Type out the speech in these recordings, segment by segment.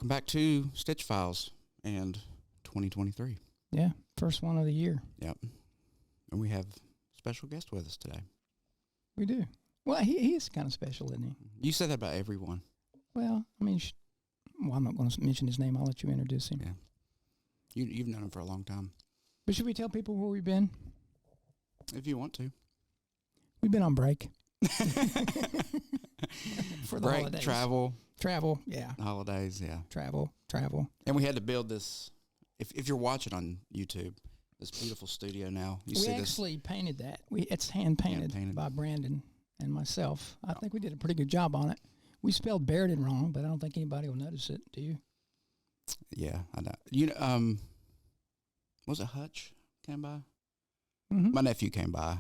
Welcome back to StitchPhiles and 2023. Yeah, first one of the year. Yep. And we have a special guest with us today. We do. Well, he is kind of special, isn't he? You say that about everyone. Well, I mean, I'm not going to mention his name. I'll let you introduce him. Yeah. You've known him for a long time. But should we tell people where we've been? If you want to. We've been on break. For the break, holidays. Travel, yeah. Holidays, yeah. Travel. And we had to build this, if you're watching on YouTube, this beautiful studio now. We actually painted that. It's hand-painted by Brandon and myself. I think we did a pretty good job on it. We spelled Barudan wrong, but I don't think anybody will notice it. Do you? Yeah, I know. Was it Hutch came by? Mm-hmm. My nephew came by.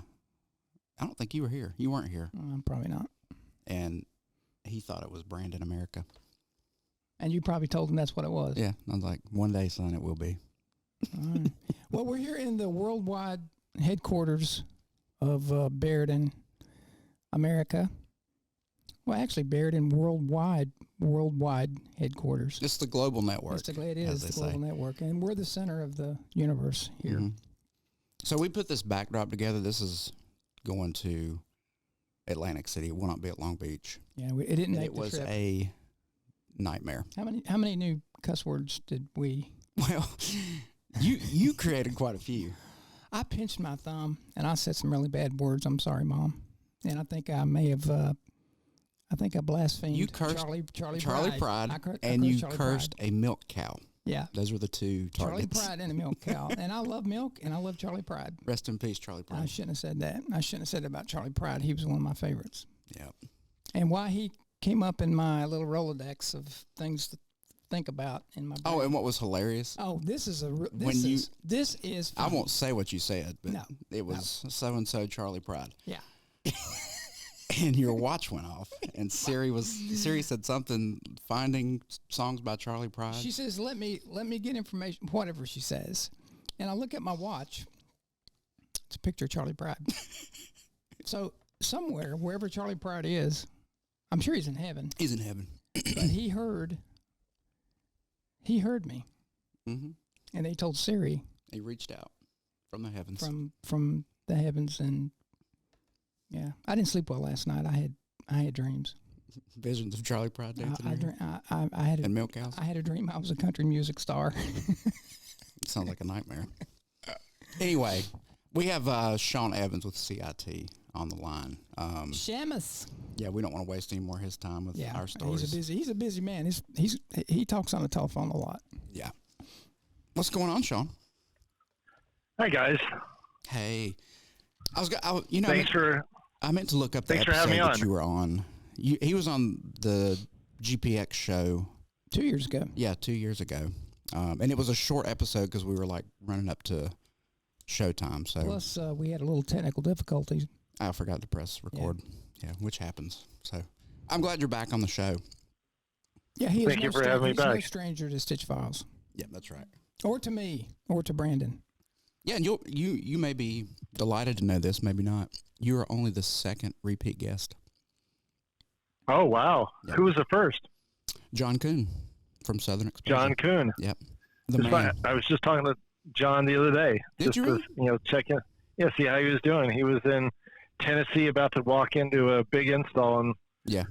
I don't think you were here. You weren't here. Probably not. And he thought it was Barudan America. And you probably told him that's what it was. Yeah. I was like, one day, son, it will be. All right. Well, we're here in the worldwide headquarters of Barudan America. Well, actually, Barudan worldwide headquarters. It's the global network. It is the global network, and we're the center of the universe here. Mm-hmm. So we put this backdrop together. This is going to Atlantic City. It will not be at Long Beach. Yeah, it didn't make it the was trip. A nightmare. How many new cuss words did we? Well, you created quite a few. I pinched my thumb and I said some really bad words. I'm sorry, Mom. And I think I may have. I think I blasphemed. You cursed Charlie Pride, and you Charlie cursed Pride. a milk cow. Yeah, those were the two targets. Charlie Pride and a milk cow, and I love milk and I love Charlie Pride. Rest in peace, Charlie Pride. I shouldn't have said that. I shouldn't have said that about Charlie Pride. He was one of my favorites. Yeah. And why he came up in my little Rolodex of things to think about in my brain. Oh, and what was hilarious? Oh, this is funny. I won't say what you said, but no, it was so and so Charlie Pride. Yeah. And your watch went off, and Siri said something, finding songs by Charlie Pride. She says, "Let me get information," whatever she says, and I look at my watch. It's a picture of Charlie Pride. So somewhere, wherever Charlie Pride is, I'm sure he's in heaven. He's in heaven, but he heard me, mm-hmm. and they told Siri. He reached out from the heavens. From the heavens, and yeah, I didn't sleep well last night. I had dreams. Visions of Charlie Pride dancing. I had and milk cows. I had a dream I was a country music star. Sounds like a nightmare. Anyway, we have Sean Evans with CIT on the line. Shamus. Yeah, we don't want to waste any more of his time with our stories. He's a busy man. He talks on the telephone a lot. Yeah. What's going on, Sean? Hi guys. Hey. I meant to look up the Thanks for episode having me that on. you were on. He was on the GPX show 2 years ago. Yeah, 2 years ago, and it was a short episode because we were like running up to showtime. So plus we had a little technical difficulties. I forgot to press record. Yeah, which happens. So I'm glad you're back on the show. Yeah, Thank you for having me back. He's no stranger to StitchPhiles. Yeah, that's right. Or to me, or to Brandon. Yeah, and you may be delighted to know this, maybe not. You are only the second repeat guest. Oh, wow. Yep. Who was the first? John Kuhn from Southern Exposure. John Kuhn. Yep. I was just talking to John the other day. Did you really? To, check in. Yeah, see how he was doing. He was in Tennessee about to walk into a big install and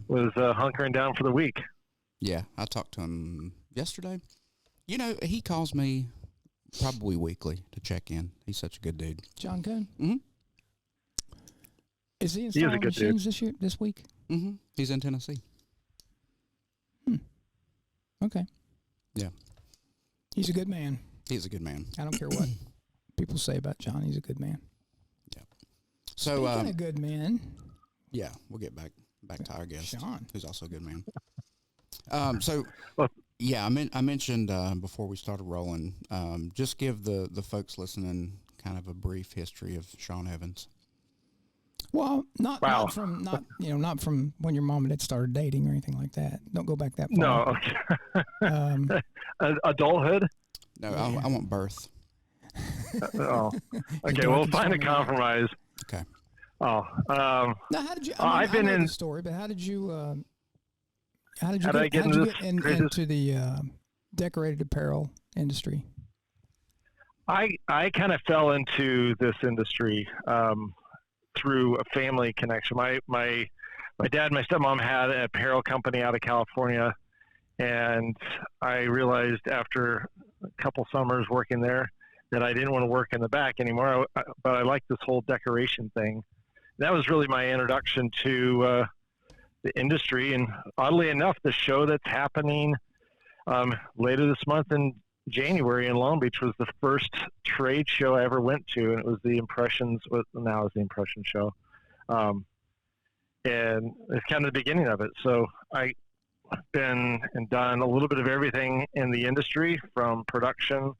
was hunkering down for the week. Yeah, I talked to him yesterday. He calls me probably weekly to check in. He's such a good dude. John Kuhn? Mm-hmm. Is he installing machines this week? Mm-hmm. He's in Tennessee. Okay. Yeah. He's a good man. He's a good man. I don't care what people say about John. He's a good man. Yeah. So, speaking of good men. Yeah, we'll get back to our guest, Sean, who's also a good man. Yeah, I mentioned before we started rolling, just give the folks listening kind of a brief history of Sean Evans. Well, not from when your mom and dad started dating or anything like that. Don't go back that far. No. Adulthood? No, I want birth. Oh. Okay, we'll find a compromise. Okay. Oh. Now, how did you? I know the story, but how did you? How did you get into decorated apparel industry? I kind of fell into this industry through a family connection. My dad and my stepmom had an apparel company out of California, and I realized after a couple summers working there that I didn't want to work in the back anymore, but I liked this whole decoration thing. That was really my introduction to the industry, and oddly enough, the show that's happening later this month in January in Long Beach was the first trade show I ever went to, and it was the Impressions. Now it's the Impression show, and it's kind of the beginning of it. So I've been and done a little bit of everything in the industry, from production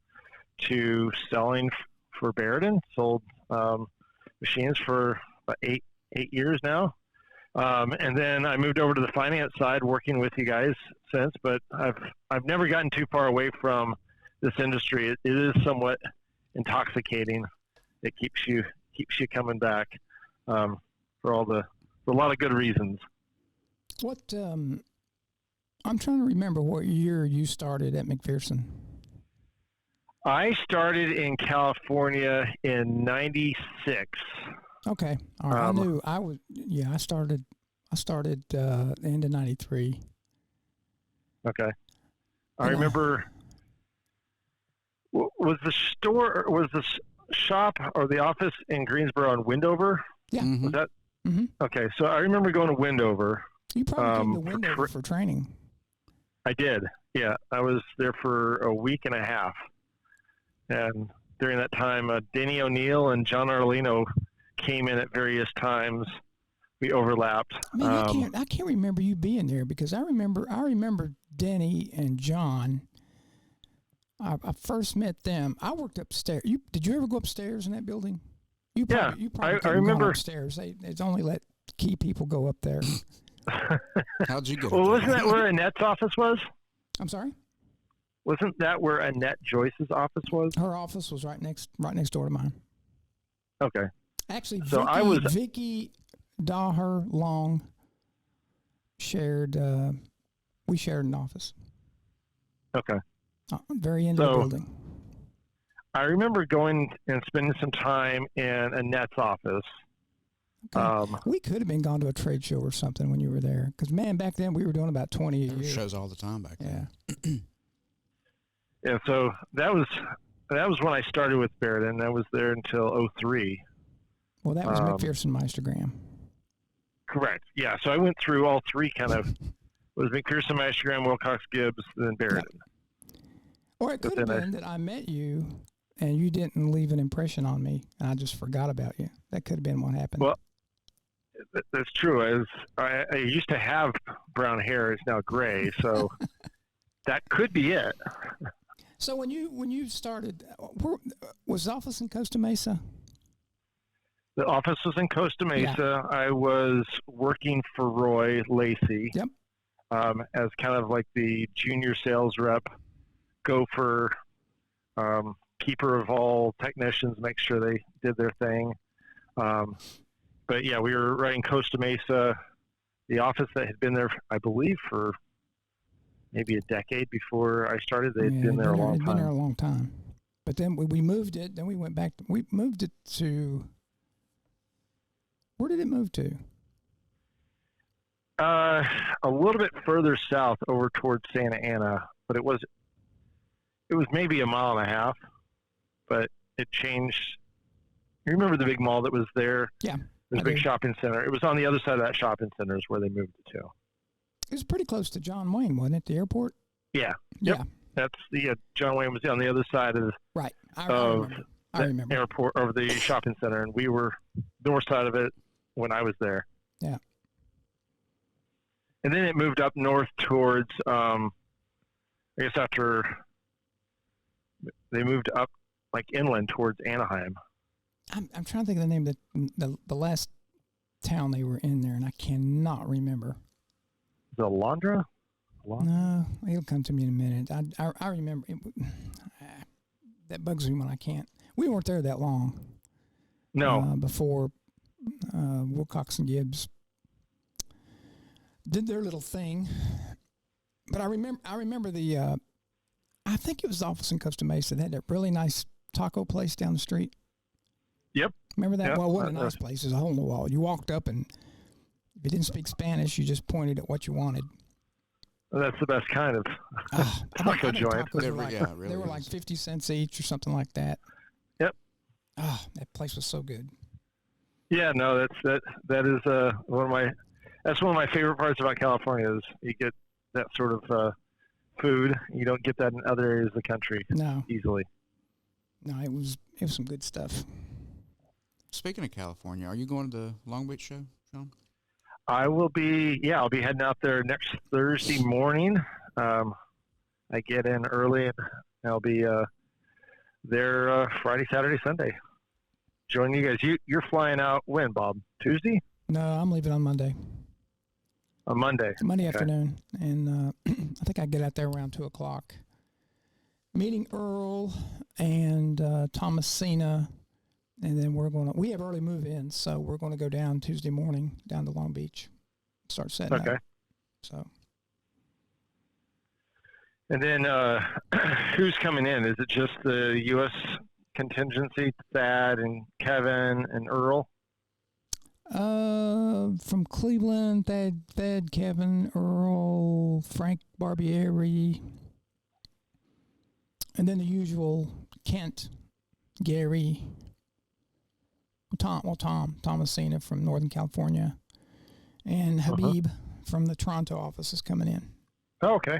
to selling for Barudan. Sold machines for about eight years now. And then I moved over to the finance side, working with you guys since. But I've never gotten too far away from this industry. It is somewhat intoxicating. It keeps you coming back for a lot of good reasons. What I'm trying to remember what year you started at McPherson. I started in California in '96. Okay, all right. I knew I was. Yeah, I started the end of '93. Okay, I remember. Was the store, was the shop or the office in Greensboro on Windover? Yeah. Was that? Mm-hmm. Okay, so I remember going to Windover. You probably came to Windover for training. I did. Yeah, I was there for a week and a half, and during that time, Denny O'Neill and John Arlino came in at various times. We overlapped. Man, I can't remember you being there, because I remember Denny and John. I first met them. I worked upstairs. Did you ever go upstairs in that building? You probably I remember upstairs. They only let key people go up there. How'd you get? Well, wasn't that where Annette's office was? I'm sorry? Wasn't that where Annette Joyce's office was? Her office was right next door to mine. Okay. Actually, so Vicky Daher Long we shared an office. Okay. Very end of the building. I remember going and spending some time in Annette's office. Okay. We could have been gone to a trade show or something when you were there, because man, back then we were doing about 20 a year. Shows all the time back then. Yeah. Yeah. So that was when I started with Barudan. I was there until '03. Well, that was McPherson Meistergram. Correct. Yeah. So I went through all three kind of. Was McPherson, Meistergram, Wilcox, Gibbs, then Barudan. Yeah. Or it could have been that I met you and you didn't leave an impression on me, and I just forgot about you. That could have been what happened. Well, that's true. I used to have brown hair; it's now gray, so that could be it. So when you started, was the office in Costa Mesa? The office was in Costa Mesa. Yeah. I was working for Roy Lacey. Yep. As kind of like the junior sales rep. Gopher, keeper of all technicians, make sure they did their thing. But yeah, we were right in Costa Mesa. The office that had been there, I believe, for maybe a decade before I started. They'd been there a long time. Been there a long time. But then we moved it. Then we went back. We moved it to. Where did it move to? A little bit further south, over towards Santa Ana, but it was maybe a mile and a half, but it changed. You remember the big mall that was there? Yeah. There's a big shopping center. It was on the other side of that shopping center is where they moved it to. It was pretty close to John Wayne, wasn't it, the airport? Yeah. Yep. Yeah. That's John Wayne was on the other side of right. I remember. Airport, over the shopping center, and we were north side of it when I was there. Yeah. And then it moved up north towards, I guess after they moved up like inland towards Anaheim. I'm trying to think of the name of the last town they were in there, and I cannot remember. Is it Alondra? No, it'll come to me in a minute. I remember. That bugs me when I can't. We weren't there that long. No. Before Wilcox and Gibbs did their little thing. But I remember the I think it was the office in Costa Mesa. They had that really nice taco place down the street. Yep. Remember that? Yep. Well, it wasn't a nice place. It was a hole in the wall. You walked up, and if you didn't speak Spanish, you just pointed at what you wanted. That's the best kind of taco joint. Tacos were like, really they were like 50 cents each or something like that. Yep. Oh, that place was so good. Yeah, no, that is one of my favorite parts about California is you get that sort of food. You don't get that in other areas of the country easily. No, it was some good stuff. Speaking of California, are you going to the Long Beach show, Sean? I'll be heading out there next Thursday morning. I get in early and I'll be there Friday, Saturday, Sunday. Join you guys. You're flying out when, Bob? Tuesday? No, I'm leaving on Monday. On Monday. Monday afternoon, and I think I get out there around 2:00. Meeting Earl and Thomasina, and then we have early move-in, so we're going to go down Tuesday morning down to Long Beach, start setting up. So. And then who's coming in? Is it just the U.S. contingency, Thad and Kevin and Earl? From Cleveland, Thad, Kevin, Earl, Frank Barbieri, and then the usual Kent, Gary, Thomasina from Northern California, and Habib from the Toronto office is coming in. Oh, okay.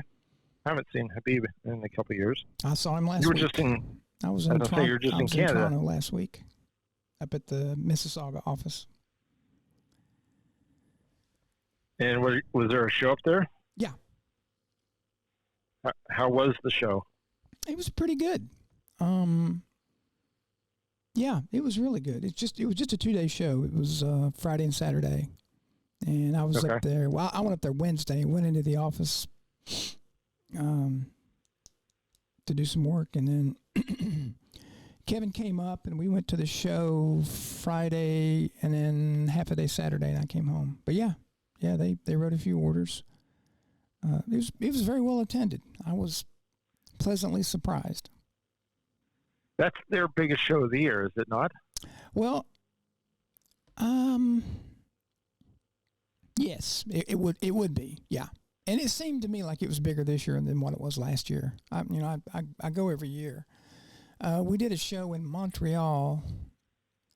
I haven't seen Habib in a couple of years. I saw him last week. You were just in. I was in Toronto. You were just in Canada. Toronto last week, up at the Mississauga office. And was there a show up there? Yeah. How was the show? It was pretty good. Yeah, it was really good. It was just a 2-day show. It was Friday and Saturday, and I was up there. Well, I went up there Wednesday. Went into the office to do some work, and then Kevin came up, and we went to the show Friday, and then half a day Saturday, and I came home. But yeah, they wrote a few orders. It was very well attended. I was pleasantly surprised. That's their biggest show of the year, is it not? Well, yes, it would be, yeah. And it seemed to me like it was bigger this year than what it was last year. I go every year. We did a show in Montreal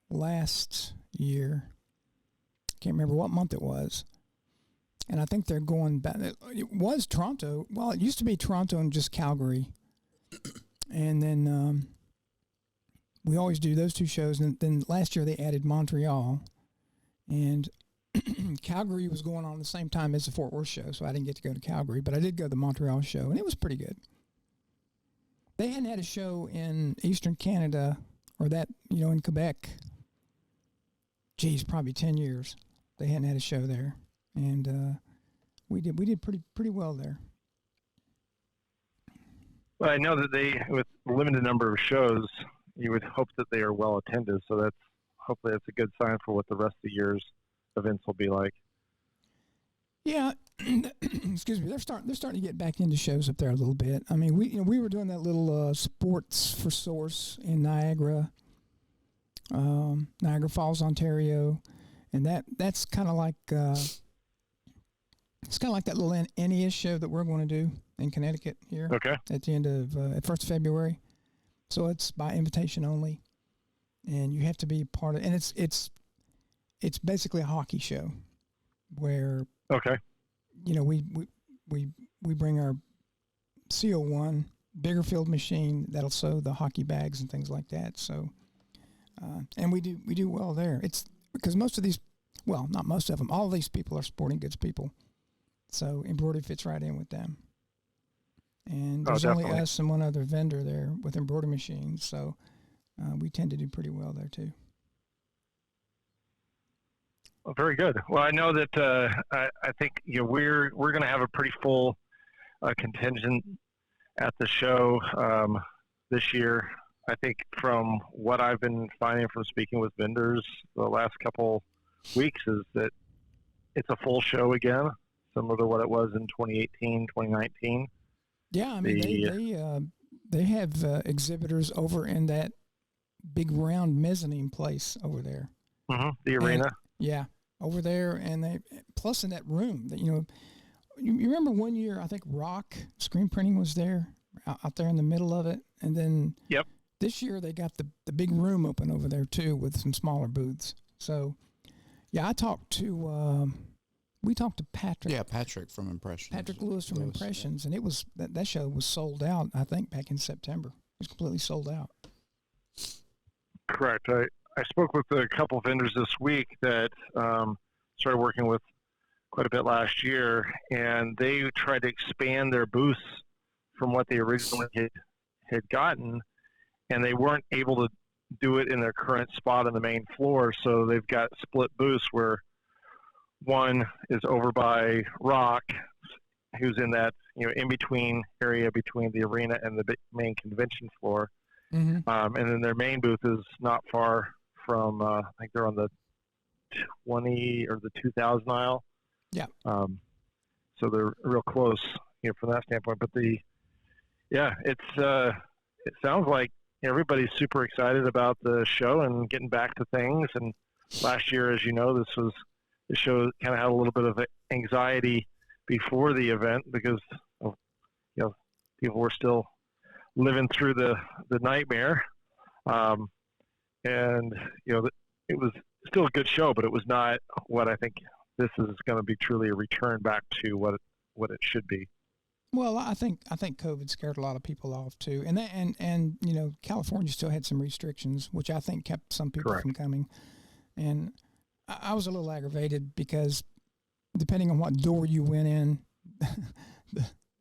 last year. Can't remember what month it was. And I think they're going back. It was Toronto. Well, it used to be Toronto and just Calgary. And then we always do those two shows. And then last year they added Montreal. And Calgary was going on at the same time as the Fort Worth show, so I didn't get to go to Calgary. But I did go to the Montreal show, and it was pretty good. They hadn't had a show in Eastern Canada or in Quebec. Geez, probably 10 years. They hadn't had a show there. And we did pretty well there. Well, I know that with a limited number of shows, you would hope that they are well attended. So hopefully that's a good sign for what the rest of the year's events will be like. Yeah, excuse me. They're starting to get back into shows up there a little bit. I mean, we were doing that little Sports for Source in Niagara Falls, Ontario, and that's kind of like. It's kind of like that little NES show that we're going to do in Connecticut here. Okay. At the end of at 1st of February, so it's by invitation only, and you have to be part of. And it's basically a hockey show, where we bring our CO1 bigger field machine that'll sew the hockey bags and things like that. So, and we do well there. It's because most of these, well, not most of them, all of these people are sporting goods people. So embroidery fits right in with them. And there's only us and one other vendor there with embroidery machines. So we tend to do pretty well there too. Well, very good. Well, I know that I think we're going to have a pretty full contingent at the show this year. I think from what I've been finding from speaking with vendors the last couple weeks is that it's a full show again, similar to what it was in 2018, 2019. Yeah, I mean, they have exhibitors over in that big round mezzanine place over there. Mm-hmm. The arena. Yeah, over there, and they plus in that room that you remember one year I think Rock screen printing was there out there in the middle of it, and then Yep. this year they got the big room open over there too with some smaller booths. So yeah, we talked to Patrick. Yeah, Patrick from Impressions. Patrick Lewis from Impressions, and it was that show was sold out. I think back in September, it was completely sold out. Correct. I spoke with a couple vendors this week that started working with quite a bit last year, and they tried to expand their booths from what they originally had gotten, and they weren't able to do it in their current spot on the main floor. So they've got split booths where one is over by Rock, who's in that in between area between the arena and the main convention floor, and then their main booth is not far from. I think they're on the 20 or the 2000 aisle. Yeah. So they're real close, from that standpoint. But it sounds like everybody's super excited about the show and getting back to things. And last year, as you know, the show kind of had a little bit of anxiety before the event because people were still living through the nightmare. And it was still a good show, but it was not what I think this is going to be. Truly a return back to what it should be. Well, I think COVID scared a lot of people off too, and California still had some restrictions, which I think kept some people Correct. from coming. And I was a little aggravated because depending on what door you went in,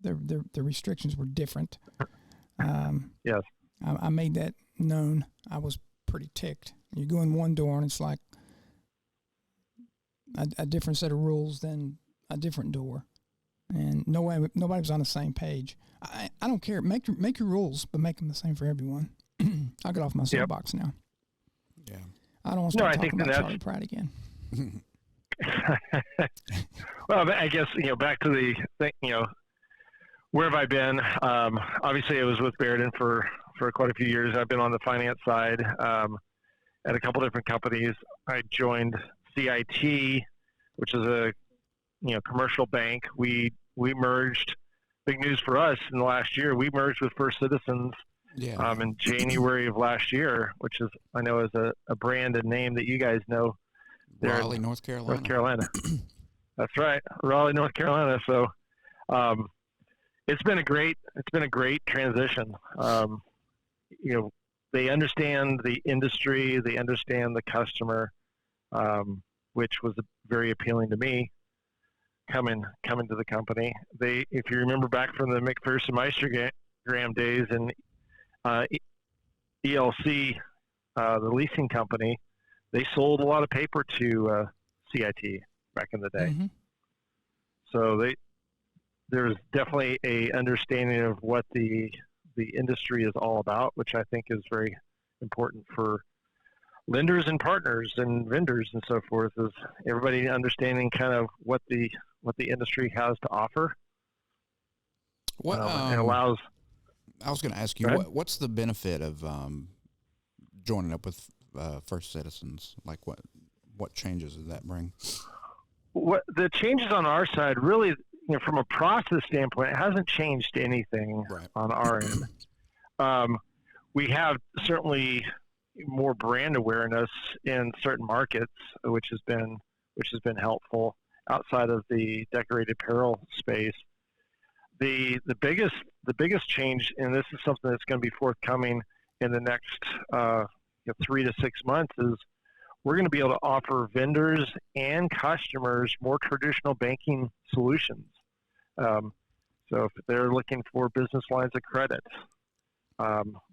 the restrictions were different. Yes, I made that known. I was pretty ticked. You go in one door and it's like a different set of rules than a different door. And nobody was on the same page. I don't care. Make your rules, but make them the same for everyone. I'll get off my soapbox now. Yeah. I don't want to start talking about Charlie Pride again. Well, I guess, back to the thing, where have I been? Obviously, I was with Barudan for quite a few years. I've been on the finance side at a couple different companies. I joined CIT, which is a commercial bank. We merged. Big news for us in the last year. We merged with First Citizens in January of last year, which is I know is a brand and name that you guys know. Raleigh, North Carolina. That's right, Raleigh, North Carolina. So it's been a great transition. They understand the industry, they understand the customer, which was very appealing to me. Coming to the company, if you remember back from the McPherson Meistergram days and ELC, the leasing company, they sold a lot of paper to CIT back in the day. Mm-hmm. So there's definitely a understanding of what the industry is all about, which I think is very important for lenders and partners and vendors and so forth, is everybody understanding kind of what the industry has to offer. What it allows. I was going to ask you, what's the benefit of joining up with First Citizens? Like, what changes does that bring? What the changes on our side really, from a process standpoint, it hasn't changed anything on our end. We have certainly more brand awareness in certain markets, which has been helpful outside of the decorated apparel space. The biggest change, and this is something that's going to be forthcoming in the next 3 to 6 months, is we're going to be able to offer vendors and customers more traditional banking solutions. So if they're looking for business lines of credit,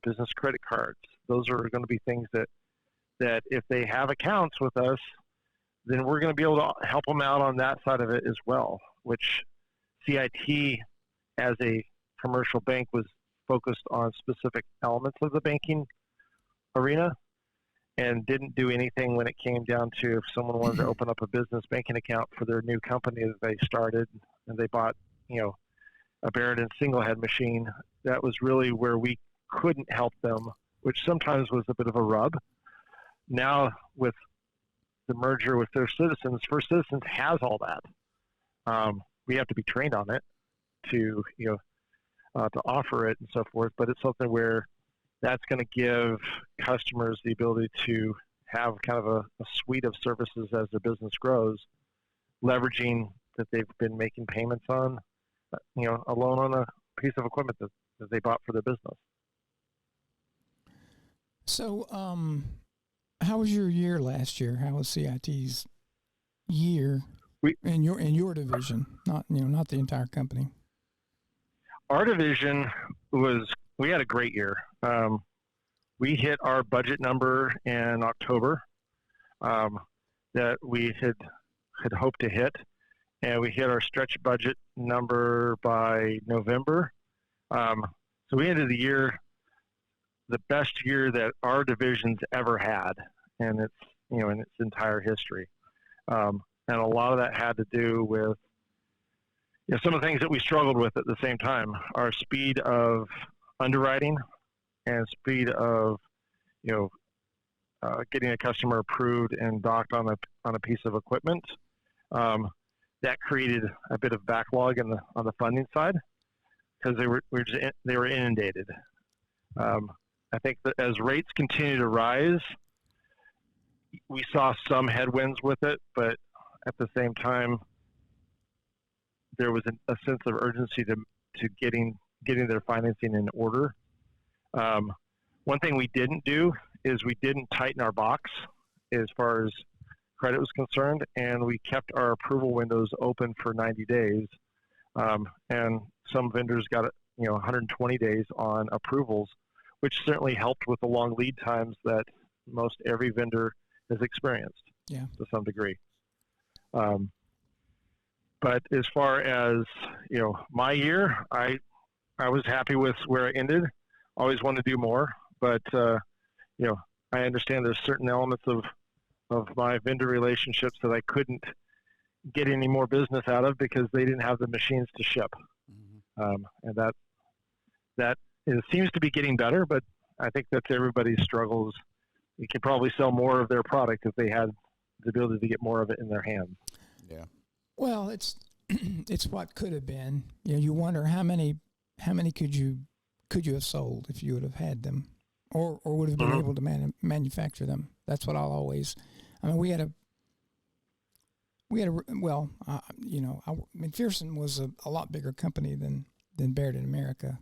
business credit cards, those are going to be things that if they have accounts with us, then we're going to be able to help them out on that side of it as well, which CIT as a commercial bank was focused on specific elements of the banking arena and didn't do anything when it came down to if someone wanted to open up a business banking account for their new company that they started and they bought, a Barudan single head machine. That was really where we couldn't help them, which sometimes was a bit of a rub. Now with the merger with First Citizens has all that. We have to be trained on it to to offer it and so forth, but it's something where that's going to give customers the ability to have kind of a suite of services as their business grows, leveraging that they've been making payments on, a loan on a piece of equipment that they bought for their business. So, how was your year last year? How was CIT's year in your division? Not the entire company. Our division we had a great year. We hit our budget number in October that we had hoped to hit, and we hit our stretch budget number by November. So we ended the year the best year that our division's ever had, and it's in its entire history. And a lot of that had to do with some of the things that we struggled with at the same time: our speed of underwriting and speed of getting a customer approved and docked on a piece of equipment. That created a bit of backlog on the funding side because they were inundated. I think that as rates continue to rise, we saw some headwinds with it, but at the same time, there was a sense of urgency to getting their financing in order. One thing we didn't do is we didn't tighten our box as far as credit was concerned, and we kept our approval windows open for 90 days. And some vendors got 120 days on approvals, which certainly helped with the long lead times that most every vendor has experienced to some degree. But as far as my year, I was happy with where it ended. Always want to do more, but I understand there's certain elements of my vendor relationships that I couldn't get any more business out of because they didn't have the machines to ship. Mm-hmm. And that seems to be getting better, but I think that's everybody's struggles. You could probably sell more of their product if they had the ability to get more of it in their hands. Yeah. Well, it's what could have been. You wonder how many could you have sold if you would have had them, or would have been mm-hmm. able to manufacture them. That's what I'll always. I mean, McPherson was a lot bigger company than Barudan America,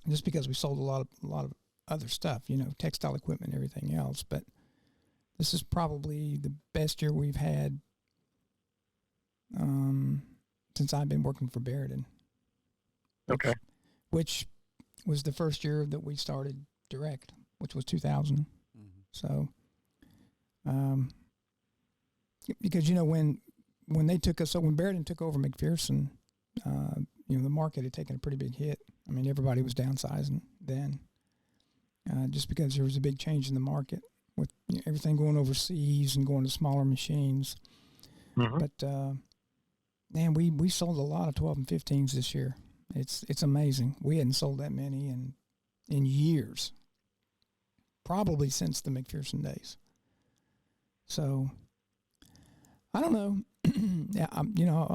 just because we sold a lot of other stuff, textile equipment and everything else. But this is probably the best year we've had since I've been working for Barudan. Okay. Which was the first year that we started direct, which was 2000. Mm-hmm. So, because when they took us, so when Barudan took over McPherson, the market had taken a pretty big hit. I mean, everybody was downsizing then, just because there was a big change in the market with everything going overseas and going to smaller machines. Mm-hmm. But man, we sold a lot of 12 and 15s this year. It's amazing. We hadn't sold that many in years, probably since the McPherson days. So I don't know. Yeah, I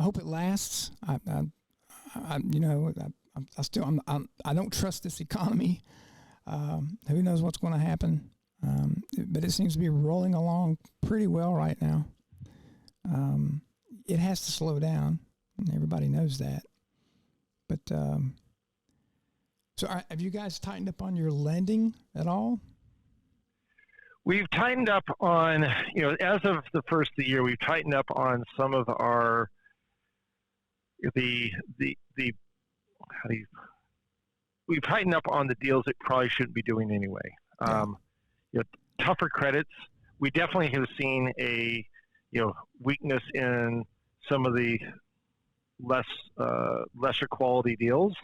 hope it lasts. I don't trust this economy. Who knows what's going to happen? But it seems to be rolling along pretty well right now. It has to slow down, and everybody knows that. But so have you guys tightened up on your lending at all? We've tightened up on, as of the first of the year, we've tightened up on some of our we've tightened up on the deals that probably shouldn't be doing anyway. Tougher credits. We definitely have seen a weakness in some of the lesser quality deals.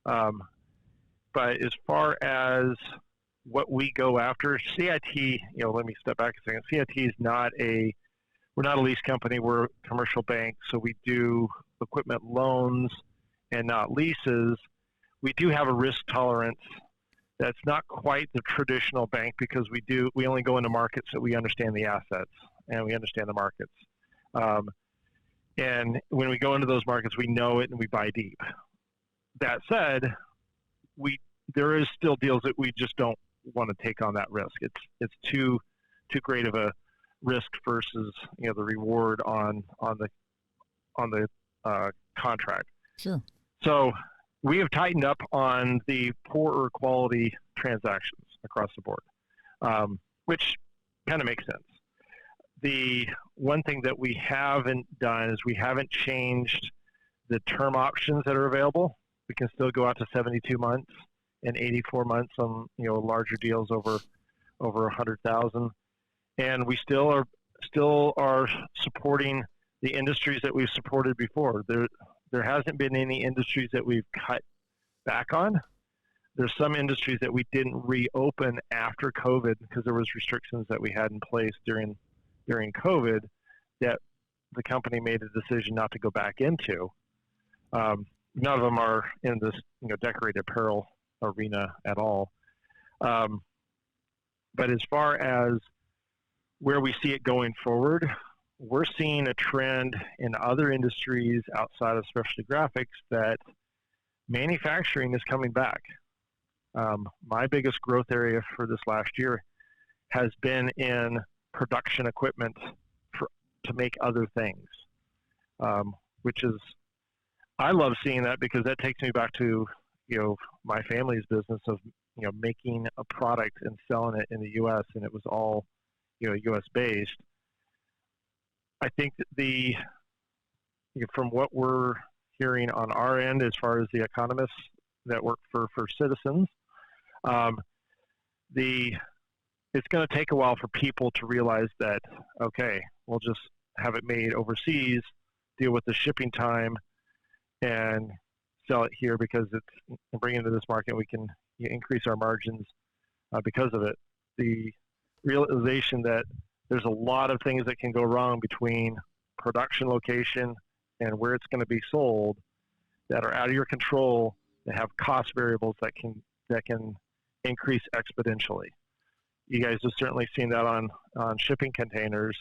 But as far as what we go after, CIT, let me step back a second. CIT is we're not a lease company, we're a commercial bank, so we do equipment loans and not leases. We do have a risk tolerance that's not quite the traditional bank, because we only go into markets that we understand the assets and we understand the markets. And when we go into those markets, we know it and we buy deep. That said, there is still deals that we just don't want to take on that risk. It's too great of a risk versus the reward on the contract. Sure. So we have tightened up on the poorer quality transactions across the board, which kind of makes sense. The one thing that we haven't done is we haven't changed the term options that are available. We can still go out to 72 months and 84 months on larger deals over 100,000, and we still are supporting the industries that we've supported before. There hasn't been any industries that we've cut back on. There's some industries that we didn't reopen after COVID because there was restrictions that we had in place during COVID that the company made a decision not to go back into. None of them are in this decorated apparel arena at all. But as far as where we see it going forward, we're seeing a trend in other industries outside of specialty graphics that manufacturing is coming back. My biggest growth area for this last year has been in production equipment to make other things, which is, I love seeing that because that takes me back to my family's business of making a product and selling it in the U.S. and it was all U.S. based. I think that from what we're hearing on our end, as far as the economists that work for Citizens, it's going to take a while for people to realize that, okay, we'll just have it made overseas, deal with the shipping time, and sell it here because bring it into this market. We can increase our margins because of it. The realization that there's a lot of things that can go wrong between production location and where it's going to be sold that are out of your control, that have cost variables that can increase exponentially. You guys have certainly seen that on shipping containers,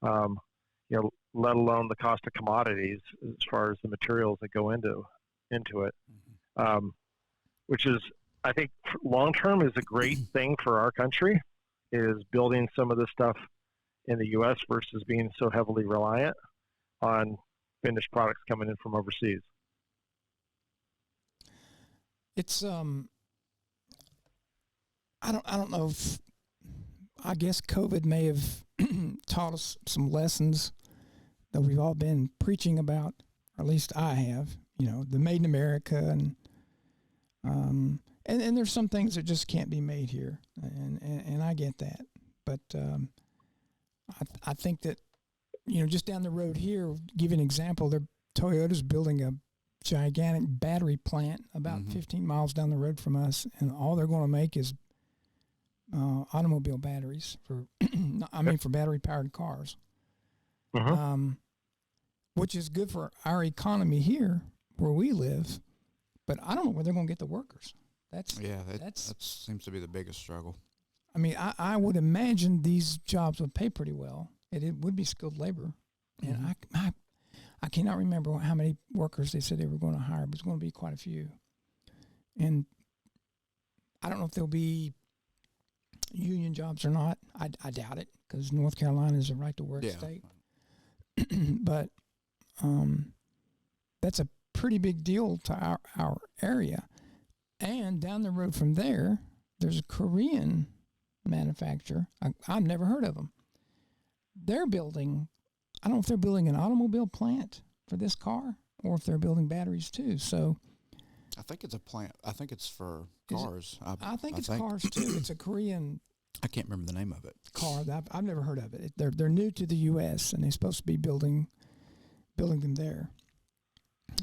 let alone the cost of commodities as far as the materials that go into it, which is, I think, long term is a great thing for our country, is building some of this stuff in the U.S. versus being so heavily reliant on finished products coming in from overseas. It's I don't know if, I guess COVID may have taught us some lessons that we've all been preaching about, or at least I have, the Made in America, and there's some things that just can't be made here, and I get that, but I think that, just down the road here, give you an example, Toyota's building a gigantic battery plant about 15 miles down the road from us, and all they're going to make is automobile batteries for battery-powered cars, which is good for our economy here where we live, but I don't know where they're going to get the workers. That seems to be the biggest struggle. I mean, I would imagine these jobs would pay pretty well. It would be skilled labor, and I cannot remember how many workers they said they were going to hire, but it's going to be quite a few. And I don't know if there'll be union jobs or not. I doubt it, because North Carolina is a right-to-work state. But that's a pretty big deal to our area. And down the road from there, there's a Korean manufacturer. I've never heard of them. They're building, I don't know if they're building an automobile plant for this car or if they're building batteries too. So I think it's a plant. I think it's for cars. I think it's cars too. It's a Korean. I can't remember the name of it. Car. I've never heard of it. They're new to the U.S. and they're supposed to be building them there.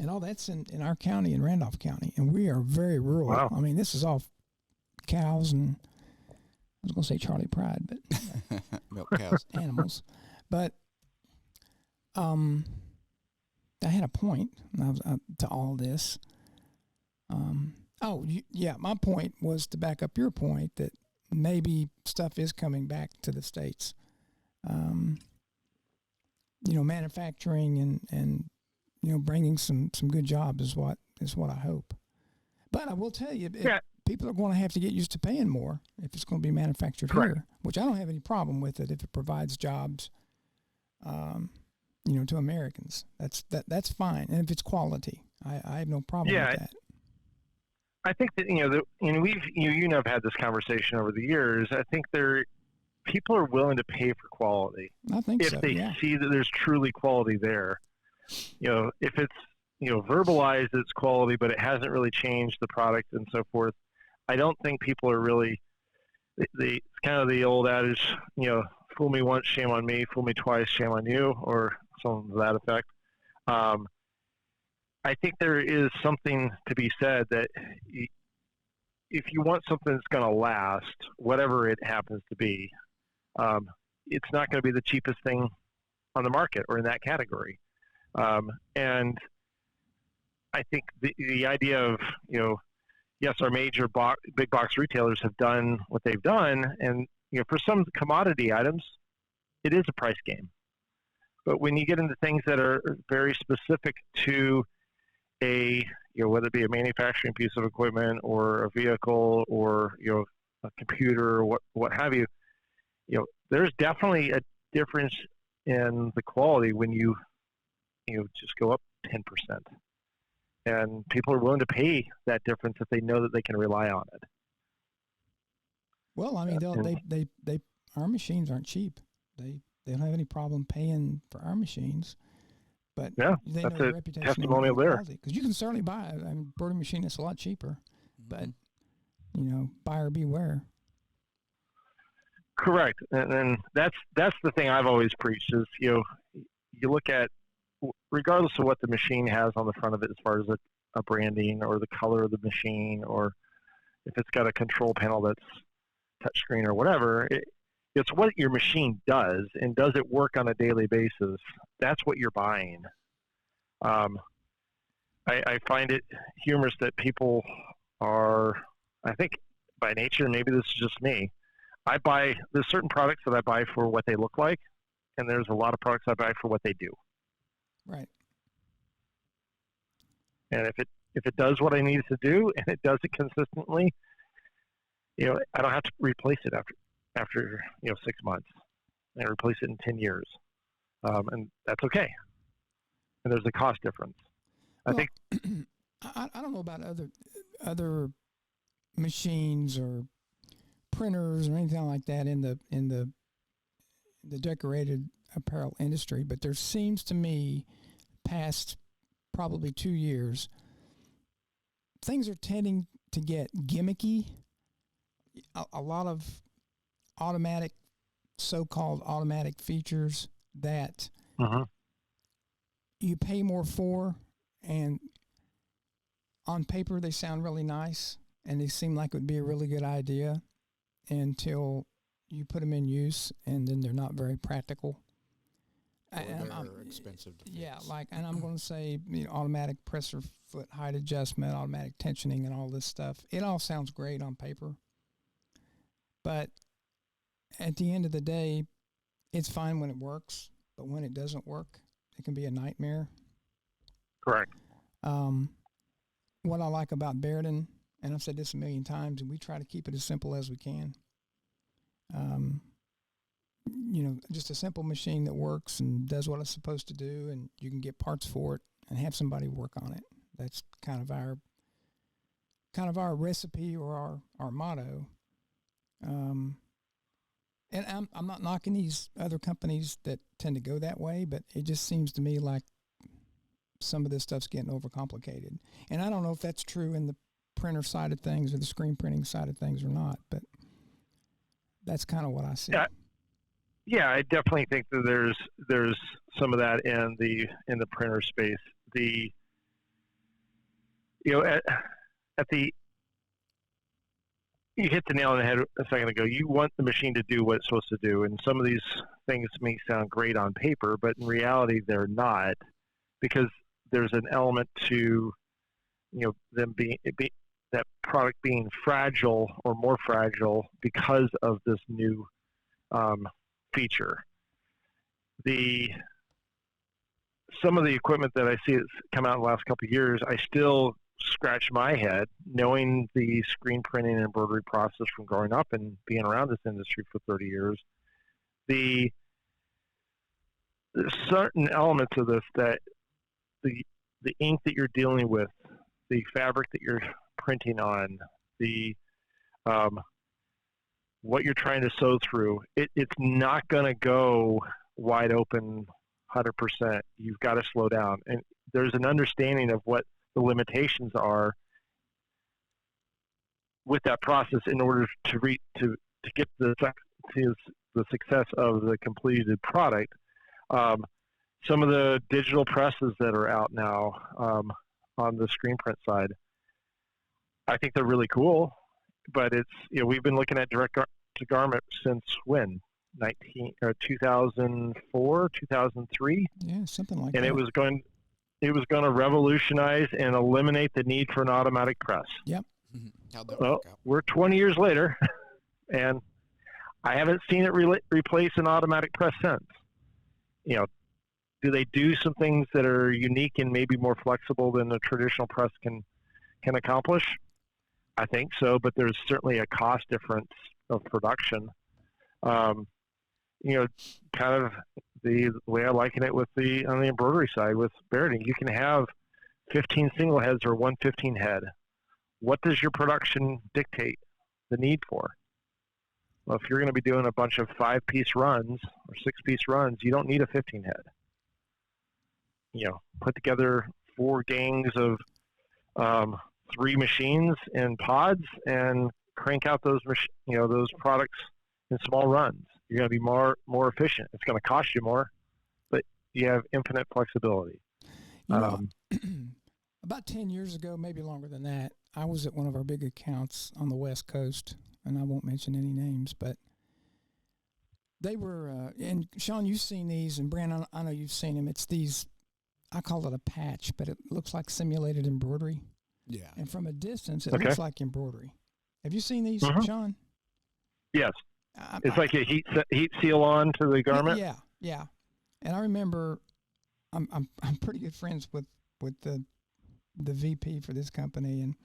And all that's in our county, in Randolph County, and we are very rural. Wow. I mean, this is all cows and, I was going to say Charlie Pride, but milk cows, animals. But I had a point to all this. Oh, yeah. My point was to back up your point that maybe stuff is coming back to the States. Manufacturing and bringing some good jobs is what I hope. But I will tell you, people are going to have to get used to paying more if it's going to be manufactured here, which I don't have any problem with it if it provides jobs, to Americans. That's fine, and if it's quality, I have no problem with that. I think that we've have had this conversation over the years. I think people are willing to pay for quality. I think if they see that there's truly quality there. If it's verbalized its quality, but it hasn't really changed the product and so forth, I don't think people are really. It's kind of the old adage, fool me once, shame on me; fool me twice, shame on you, or something to that effect. I think there is something to be said that if you want something that's going to last, whatever it happens to be, it's not going to be the cheapest thing on the market or in that category. And I think the idea of, yes, our major big box retailers have done what they've done. And, for some commodity items, it is a price game. But when you get into things that are very specific to whether it be a manufacturing piece of equipment or a vehicle or, a computer or what have you, there's definitely a difference in the quality when you just go up 10%. And people are willing to pay that difference if they know that they can rely on it. Well, I mean, our machines aren't cheap. They don't have any problem paying for our machines. But they know the reputation testimonial there. Because you can certainly buy a Barudan machine that's a lot cheaper. But, buyer beware. Correct. And that's the thing I've always preached is, you look at, regardless of what the machine has on the front of it as far as a branding or the color of the machine, or if it's got a control panel that's touchscreen or whatever, it's what your machine does, and does it work on a daily basis? That's what you're buying. I find it humorous that people are, I think by nature, maybe this is just me, there's certain products that I buy for what they look like, and there's a lot of products I buy for what they do. Right. And if it does what I need it to do, and it does it consistently, I don't have to replace it after 6 months. I replace it in 10 years, and that's okay. And there's a cost difference. I think. I don't know about other machines or printers or anything like that in the decorated apparel industry, but there seems to me, past probably 2 years, things are tending to get gimmicky. A lot of so-called automatic features that you pay more for, and on paper they sound really nice and they seem like it would be a really good idea until you put them in use, and then they're not very practical. They're expensive to fix. Yeah, and I'm going to say, automatic presser foot height adjustment, automatic tensioning, and all this stuff. It all sounds great on paper, but at the end of the day, it's fine when it works, but when it doesn't work, it can be a nightmare. Correct. What I like about Barudan, and I've said this a million times, and we try to keep it as simple as we can. Just a simple machine that works and does what it's supposed to do, and you can get parts for it and have somebody work on it. That's kind of our recipe or our motto. And I'm not knocking these other companies that tend to go that way, but it just seems to me like some of this stuff's getting overcomplicated. And I don't know if that's true in the printer side of things or the screen printing side of things or not, but that's kind of what I see. Yeah, I definitely think that there's some of that in the printer space. You hit the nail on the head a second ago. You want the machine to do what it's supposed to do, and some of these things may sound great on paper, but in reality they're not, because there's an element to them that product being fragile or more fragile because of this new feature. Some of the equipment that I see that's come out in the last couple of years, I still scratch my head knowing the screen printing and embroidery process from growing up and being around this industry for 30 years. The certain elements of this, that the ink that you're dealing with, the fabric that you're printing on, the what you're trying to sew through, it's not going to go wide open 100%. You've got to slow down, and there's an understanding of what the limitations are with that process in order to get the success of the completed product. Some of the digital presses that are out now on the screen print side, I think they're really cool, but it's, we've been looking at direct to garment since when? 2004, 2003. Yeah, something like that. And it was going to revolutionize and eliminate the need for an automatic press. Yep. How'd that work out? We're 20 years later, and I haven't seen it replace an automatic press since. Do they do some things that are unique and maybe more flexible than a traditional press can accomplish? I think so, but there's certainly a cost difference of production. Kind of the way I liken it on the embroidery side with Barudan, you can have 15 single heads or 115 head. What does your production dictate the need for? Well, if you're going to be doing a bunch of 5-piece runs or 6-piece runs, you don't need a 15 head. Put together 4 gangs of 3 machines and pods and crank out those products in small runs. You're going to be more efficient. It's going to cost you more, but you have infinite flexibility. About 10 years ago, maybe longer than that, I was at one of our big accounts on the West Coast, and I won't mention any names, but they were, and Sean, you've seen these, and Brandon, I know you've seen them. It's these, I call it a patch, but it looks like simulated embroidery. Yeah. And from a distance, it looks like embroidery. Have you seen these, Sean? Yes. It's like a heat seal on to the garment. Yeah. And I remember, I'm pretty good friends with the VP for this company, and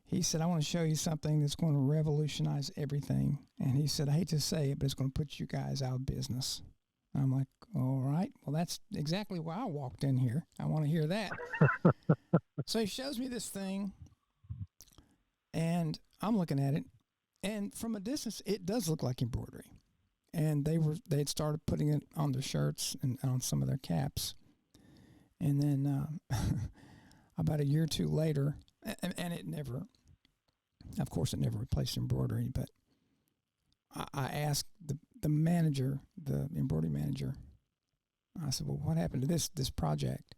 he said, I want to show you something that's going to revolutionize everything. And he said, I hate to say it, but it's going to put you guys out of business. And I'm like, all right, well, that's exactly why I walked in here. I want to hear that. So he shows me this thing, and I'm looking at it, and from a distance, it does look like embroidery. And they'd started putting it on their shirts and on some of their caps. And then about a year or two later, and it never, of course, it never replaced embroidery, but I asked the manager, the embroidery manager, I said, well, what happened to this project?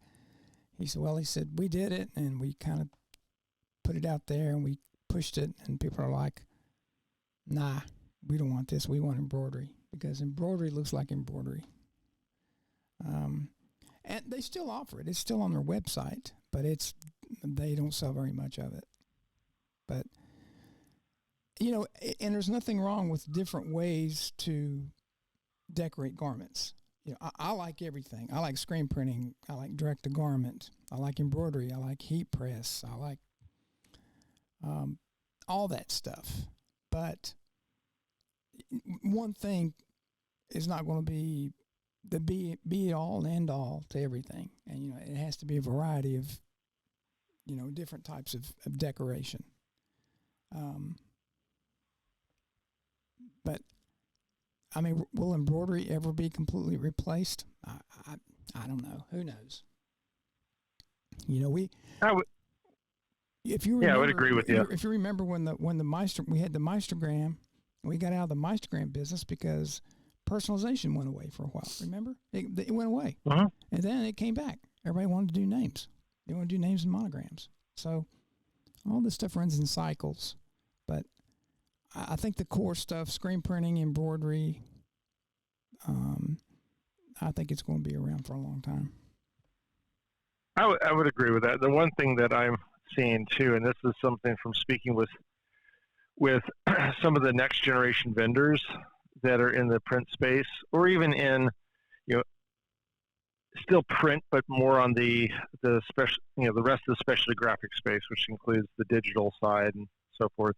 He said, we did it, and we kind of put it out there, and we pushed it, and people are like, nah, we don't want this. We want embroidery, because embroidery looks like embroidery. And they still offer it. It's still on their website, but they don't sell very much of it. But, and there's nothing wrong with different ways to decorate garments. I like everything. I like screen printing. I like direct to garment. I like embroidery. I like heat press. I like all that stuff. But one thing is not going to be the be all and end all to everything. And, it has to be a variety of, different types of decoration. But I mean, will embroidery ever be completely replaced? I don't know. Who knows? If you remember, I would agree with you. If you remember when we had the Meistergram, we got out of the Meistergram business because personalization went away for a while. Remember, it went away, and then it came back. Everybody wanted to do names. They want to do names and monograms. So all this stuff runs in cycles. But I think the core stuff, screen printing, embroidery, I think it's going to be around for a long time. I would agree with that. The one thing that I'm seeing too, and this is something from speaking with some of the next generation vendors that are in the print space, or even in, still print, but more on the special, the rest of the specialty graphic space, which includes the digital side and so forth.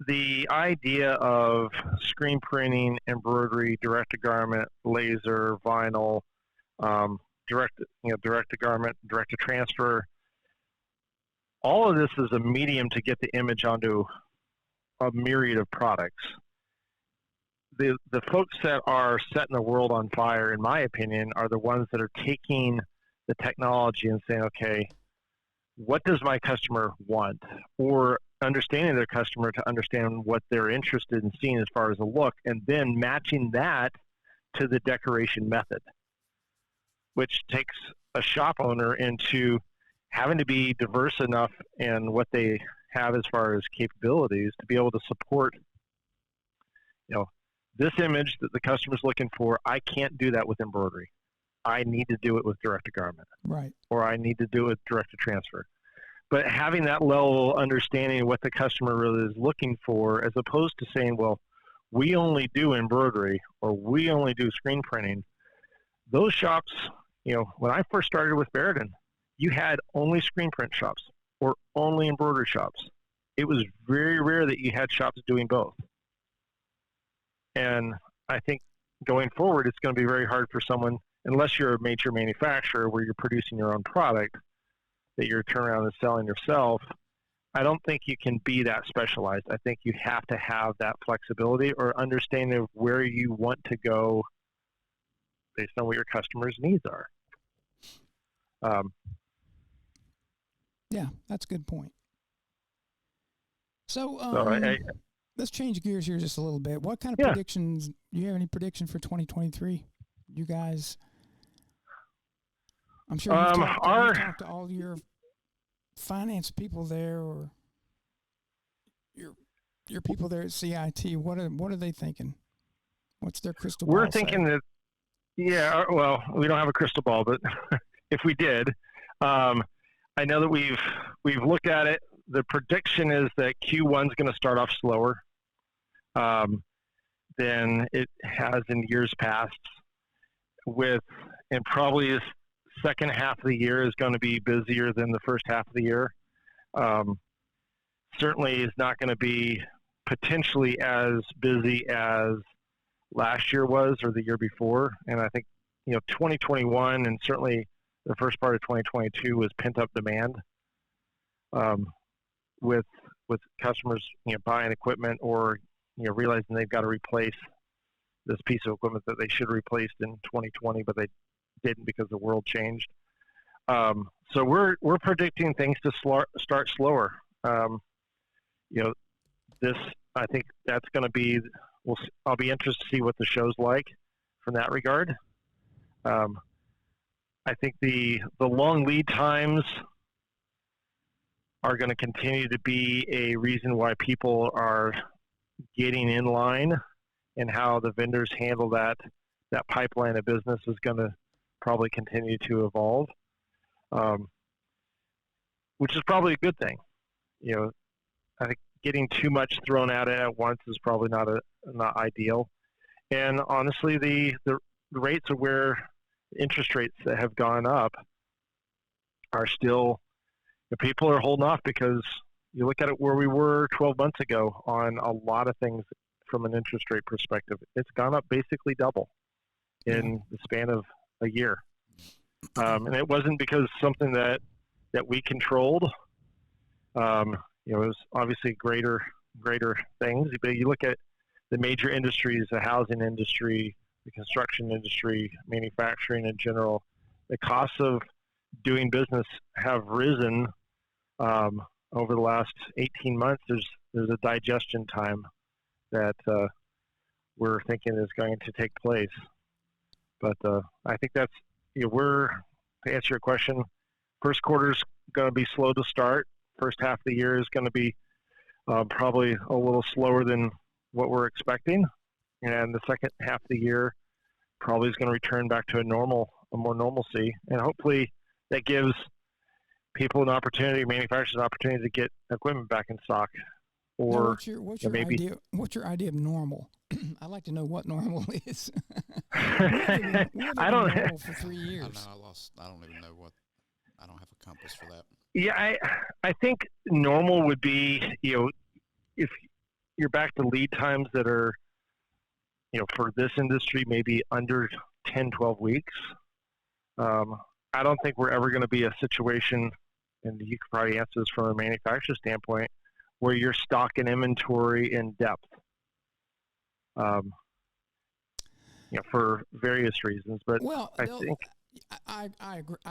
The idea of screen printing, embroidery, direct to garment, laser, vinyl, direct to garment, direct to transfer, all of this is a medium to get the image onto a myriad of products. The folks that are setting the world on fire, in my opinion, are the ones that are taking the technology and saying, okay, what does my customer want? Or understanding their customer to understand what they're interested in seeing as far as a look, and then matching that to the decoration method, which takes a shop owner into having to be diverse enough in what they have as far as capabilities to be able to support, this image that the customer's looking for. I can't do that with embroidery. I need to do it with direct to garment. Right. Or I need to do it with direct to transfer. But having that level of understanding of what the customer really is looking for, as opposed to saying, well, we only do embroidery or we only do screen printing. Those shops, when I first started with Barudan, you had only screen print shops or only embroidery shops. It was very rare that you had shops doing both. And I think going forward, it's going to be very hard for someone, unless you're a major manufacturer where you're producing your own product that you're turning around and selling yourself. I don't think you can be that specialized. I think you have to have that flexibility or understanding of where you want to go based on what your customers' needs are. Yeah, that's a good point. So, let's change gears here just a little bit. What kind of predictions, do you have any prediction for 2023? You guys, I'm sure you've talked to all your finance people there, or your people there at CIT. What are they thinking? What's their crystal ball? We're thinking that, well, we don't have a crystal ball, but if we did, I know that we've looked at it. The prediction is that Q1 is going to start off slower than it has in years past, and probably the second half of the year is going to be busier than the first half of the year. Certainly is not going to be potentially as busy as last year was or the year before. And I think, 2021 and certainly the first part of 2022 was pent-up demand with customers, buying equipment or, realizing they've got to replace this piece of equipment that they should have replaced in 2020, but they didn't because the world changed. So we're predicting things to start slower. I think that's going to be. I'll be interested to see what the show's like from that regard. I think the long lead times are going to continue to be a reason why people are getting in line, and how the vendors handle that pipeline of business is going to probably continue to evolve, which is probably a good thing. I think getting too much thrown at it at once is probably not ideal. And honestly, the rates of where interest rates that have gone up are still, people are holding off, because you look at it where we were 12 months ago on a lot of things from an interest rate perspective. It's gone up basically double in the span of a year. And it wasn't because something that we controlled. It was obviously greater things. But you look at the major industries, the housing industry, the construction industry, manufacturing in general, the costs of doing business have risen over the last 18 months. There's a digestion time that we're thinking is going to take place. But I think that's, to answer your question, first quarter's going to be slow to start. First half of the year is going to be probably a little slower than what we're expecting. And the second half of the year probably is going to return back to a more normalcy. And hopefully that gives people an opportunity, manufacturers an opportunity to get equipment back in stock. Or now, what's your maybe idea? What's your idea of normal? I'd like to know what normal is. we haven't been normal for 3 years. I don't even know what. I don't have a compass for that. Yeah, I think normal would be, if you're back to lead times that are, for this industry, maybe under 10, 12 weeks. I don't think we're ever going to be a situation, and you could probably answer this from a manufacturer standpoint, where you're stocking inventory in depth. For various reasons, but I think I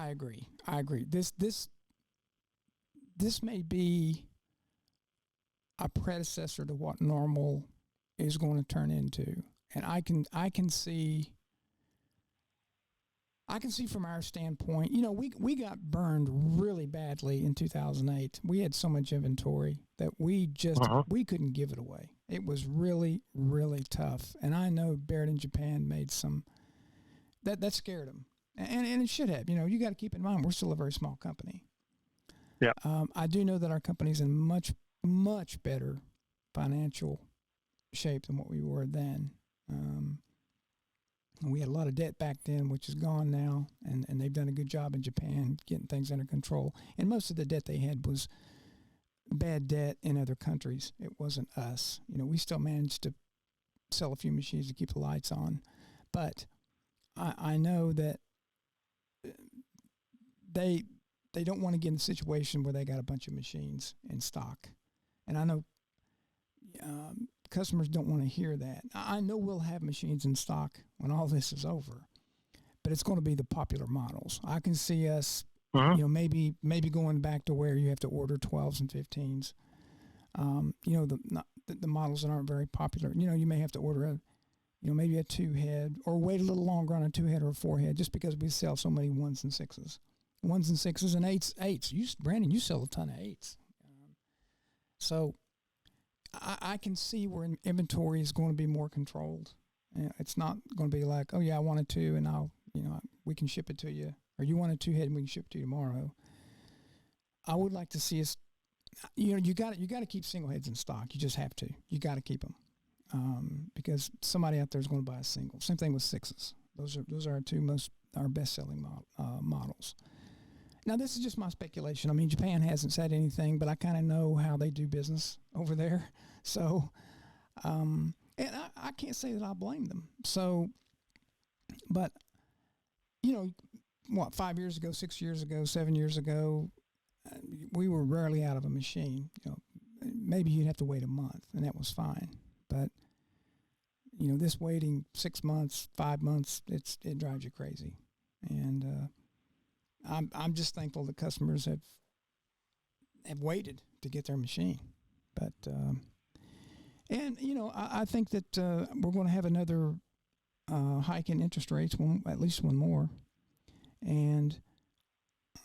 agree. This may be a predecessor to what normal is going to turn into, and I can see from our standpoint, we got burned really badly in 2008. We had so much inventory that we we couldn't give it away. It was really, really tough. And I know Barudan in Japan made some, that scared them. And it should have. You got to keep in mind, we're still a very small company. Yeah. I do know that our company's in much, much better financial shape than what we were then. We had a lot of debt back then, which is gone now, and they've done a good job in Japan getting things under control. And most of the debt they had was bad debt in other countries. It wasn't us. We still managed to sell a few machines to keep the lights on. But I know that they don't want to get in a situation where they got a bunch of machines in stock. And I know customers don't want to hear that. I know we'll have machines in stock when all this is over, but it's going to be the popular models. I can see us, maybe going back to where you have to order 12s and 15s. The models that aren't very popular. You may have to order maybe a 2-head, or wait a little longer on a 2-head or a 4-head, just because we sell so many 1s and 6s. 1s and 6s and 8s. Brandon, you sell a ton of 8s. So I can see where inventory is going to be more controlled. It's not going to be like, oh yeah, I want a 2 and we can ship it to you, or you want a 2-head and we can ship it to you tomorrow. I would like to see us. You got to keep single heads in stock. You just have to. You got to keep them because somebody out there is going to buy a single. Same thing with 6s. Those are our best selling models. Now, this is just my speculation. I mean, Japan hasn't said anything, but I kind of know how they do business over there. So, and I can't say that I blame them. So, but, 5 years ago, 6 years ago, 7 years ago, we were rarely out of a machine. Maybe you'd have to wait a month, and that was fine. But, this waiting 6 months, 5 months, it drives you crazy. And I'm just thankful the customers have waited to get their machine. But I think that we're going to have another hike in interest rates, at least one more. And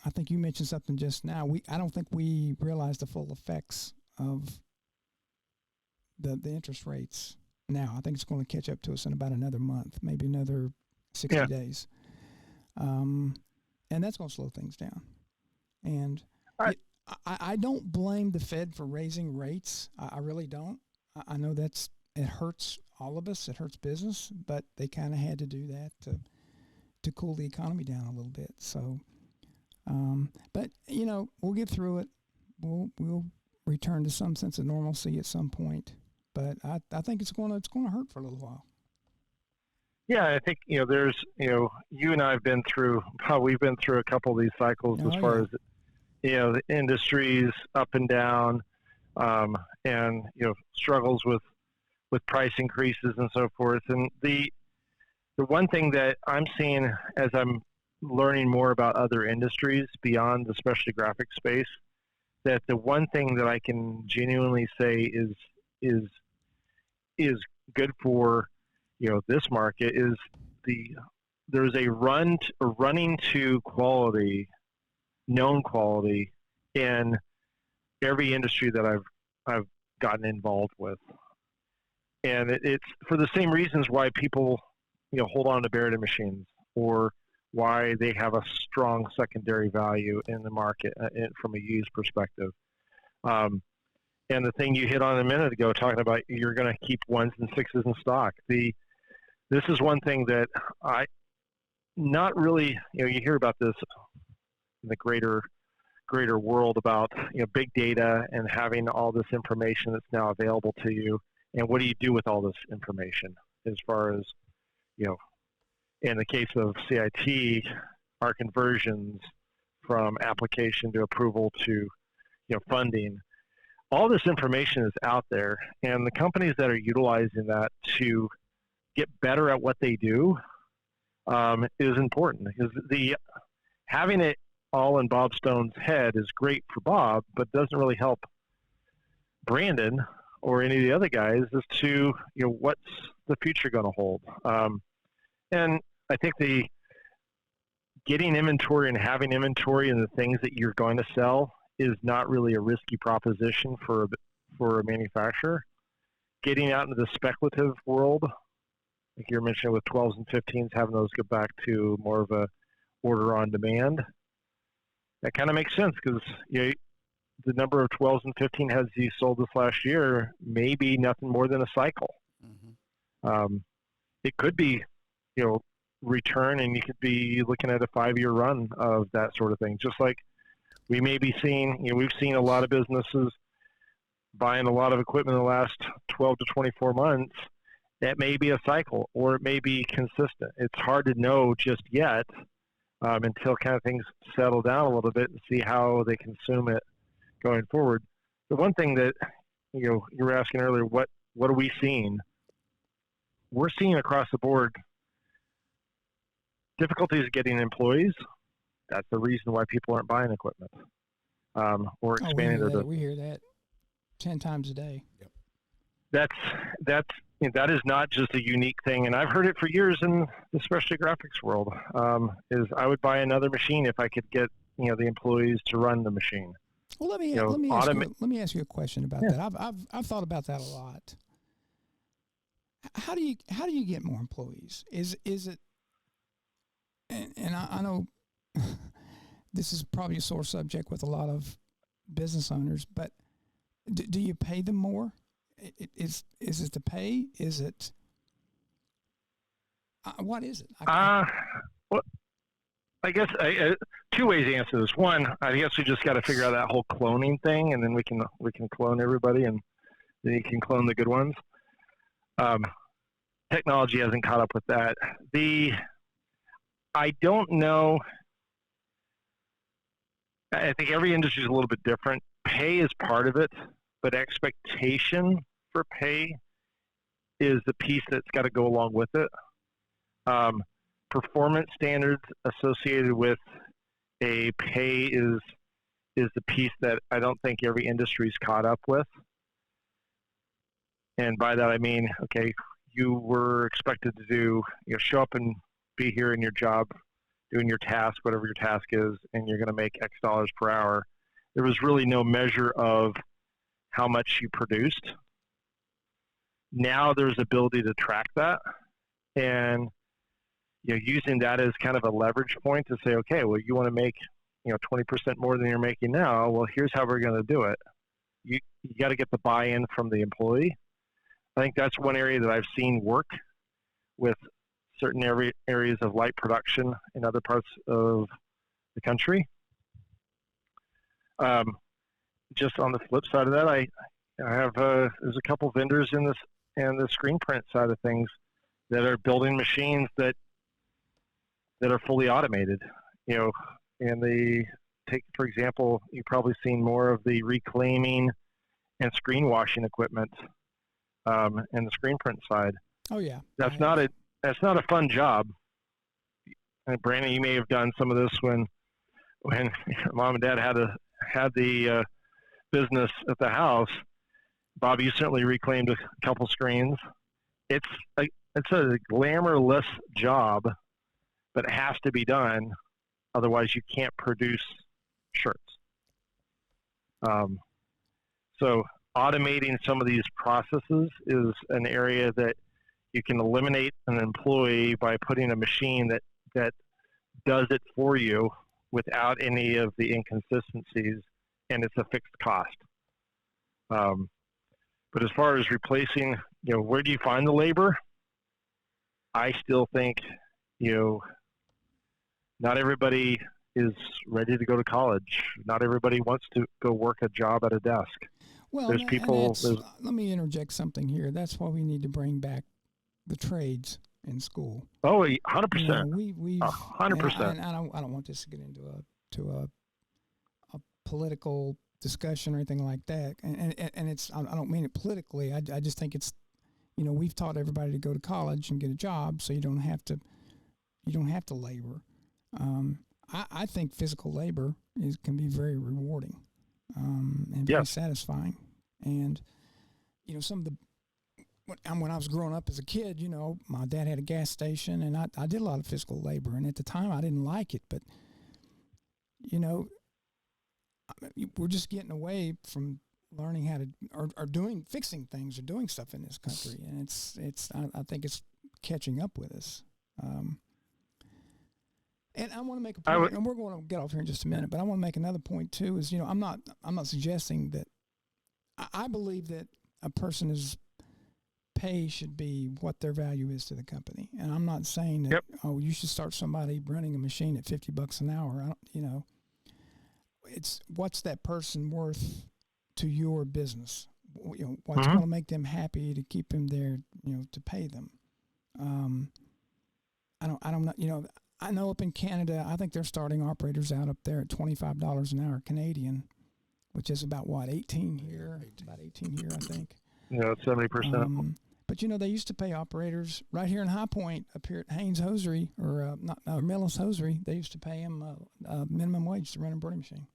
I think you mentioned something just now. I don't think we realize the full effects of the interest rates now. I think it's going to catch up to us in about another month, maybe another 60 days. And that's going to slow things down. And I don't blame the Fed for raising rates. I really don't. I know it hurts all of us. It hurts business, but they kind of had to do that to cool the economy down a little bit. So, but we'll get through it. We'll return to some sense of normalcy at some point. But I think it's going to hurt for a little while. Yeah, I think there's you and I have been through. We've been through a couple of these cycles as far as the industries up and down, and struggles with price increases and so forth. And the one thing that I'm seeing as I'm learning more about other industries beyond the specialty graphic space, that the one thing that I can genuinely say is good for this market is there's a running to quality, known quality in every industry that I've gotten involved with, and it's for the same reasons why people hold on to Barudan machines or why they have a strong secondary value in the market from a used perspective. And the thing you hit on a minute ago, talking about you're going to keep 1s and 6s in stock. This is one thing that not really, you hear about this in the greater world about, big data and having all this information that's now available to you. And what do you do with all this information as far as, in the case of CIT, our conversions from application to approval to, funding. All this information is out there, and the companies that are utilizing that to get better at what they do is important, because having it all in Bob Stone's head is great for Bob, but doesn't really help Brandon or any of the other guys as to what's the future going to hold. And I think the getting inventory and having inventory and the things that you're going to sell is not really a risky proposition for a manufacturer. Getting out into the speculative world, like you're mentioning with 12s and 15s, having those go back to more of a order on demand, that kind of makes sense, because the number of 12s and 15 heads you sold this last year may be nothing more than a cycle. Mm-hmm. It could be, return, and you could be looking at a 5-year run of that sort of thing. Just like we may be seeing, we've seen a lot of businesses buying a lot of equipment in the last 12 to 24 months. That may be a cycle, or it may be consistent. It's hard to know just yet until kind of things settle down a little bit and see how they consume it going forward. The one thing that, you were asking earlier, what are we seeing? We're seeing across the board difficulties getting employees. That's the reason why people aren't buying equipment or expanding their business. We hear that 10 times a day. Yep. That is not just a unique thing, and I've heard it for years in the specialty graphics world. Is I would buy another machine if I could get the employees to run the machine. Well, let me ask you a question about that. I've thought about that a lot. How do you get more employees? Is it? And I know this is probably a sore subject with a lot of business owners, but do you pay them more? Is it the pay? Is it what is it? Well, I guess two ways to answer this. One, I guess we just got to figure out that whole cloning thing, and then we can clone everybody, and then you can clone the good ones. Technology hasn't caught up with that. I don't know. I think every industry is a little bit different. Pay is part of it, but expectation for pay is the piece that's got to go along with it. Performance standards associated with a pay is the piece that I don't think every industry's caught up with. And by that I mean, okay, you were expected to do, show up and be here in your job, doing your task, whatever your task is, and you're going to make X dollars per hour. There was really no measure of how much you produced. Now there's ability to track that, and using that as kind of a leverage point to say, okay, well, you want to make 20% more than you're making now. Well, here's how we're going to do it. You got to get the buy-in from the employee. I think that's one area that I've seen work with certain areas of light production in other parts of the country. Just on the flip side of that, I have there's a couple vendors in the screen print side of things that are building machines that are fully automated. And they take, for example, you've probably seen more of the reclaiming and screen washing equipment in the screen print side. Oh yeah, that's not a fun job. And Brandon, you may have done some of this when mom and dad had the business at the house. Bob, you certainly reclaimed a couple screens. It's a glamorous job, but it has to be done. Otherwise, you can't produce shirts. So automating some of these processes is an area that you can eliminate an employee by putting a machine that does it for you without any of the inconsistencies, and it's a fixed cost. But as far as replacing, where do you find the labor? I still think, not everybody is ready to go to college. Not everybody wants to go work a job at a desk. Well, there's people. Let me interject something here. That's why we need to bring back the trades in school. Oh, 100%. We 100%. I don't want this to get into a political discussion or anything like that. And it's I don't mean it politically. I just think it's we've taught everybody to go to college and get a job, so you don't have to labor. I think physical labor can be very rewarding and very satisfying. And some of the when I was growing up as a kid, my dad had a gas station, and I did a lot of physical labor. And at the time, I didn't like it, but we're just getting away from learning how to or fixing things or doing stuff in this country, and I think it's catching up with us. And I want to make a point, and we're going to get off here in just a minute, but I want to make another point too. Is I'm not suggesting that I believe that a person's pay should be what their value is to the company, and I'm not saying that you should start somebody running a machine at $50 an hour. It's what's that person worth to your business? What's going to make them happy to keep them there? To pay them. I don't know. I know up in Canada, I think they're starting operators out up there at $25 an hour Canadian, which is about 18 here. About 18 here, I think. 70%. But they used to pay operators right here in High Point, up here at Haynes Hosiery or Millis Hosiery. They used to pay them minimum wage to run a embroidery machine.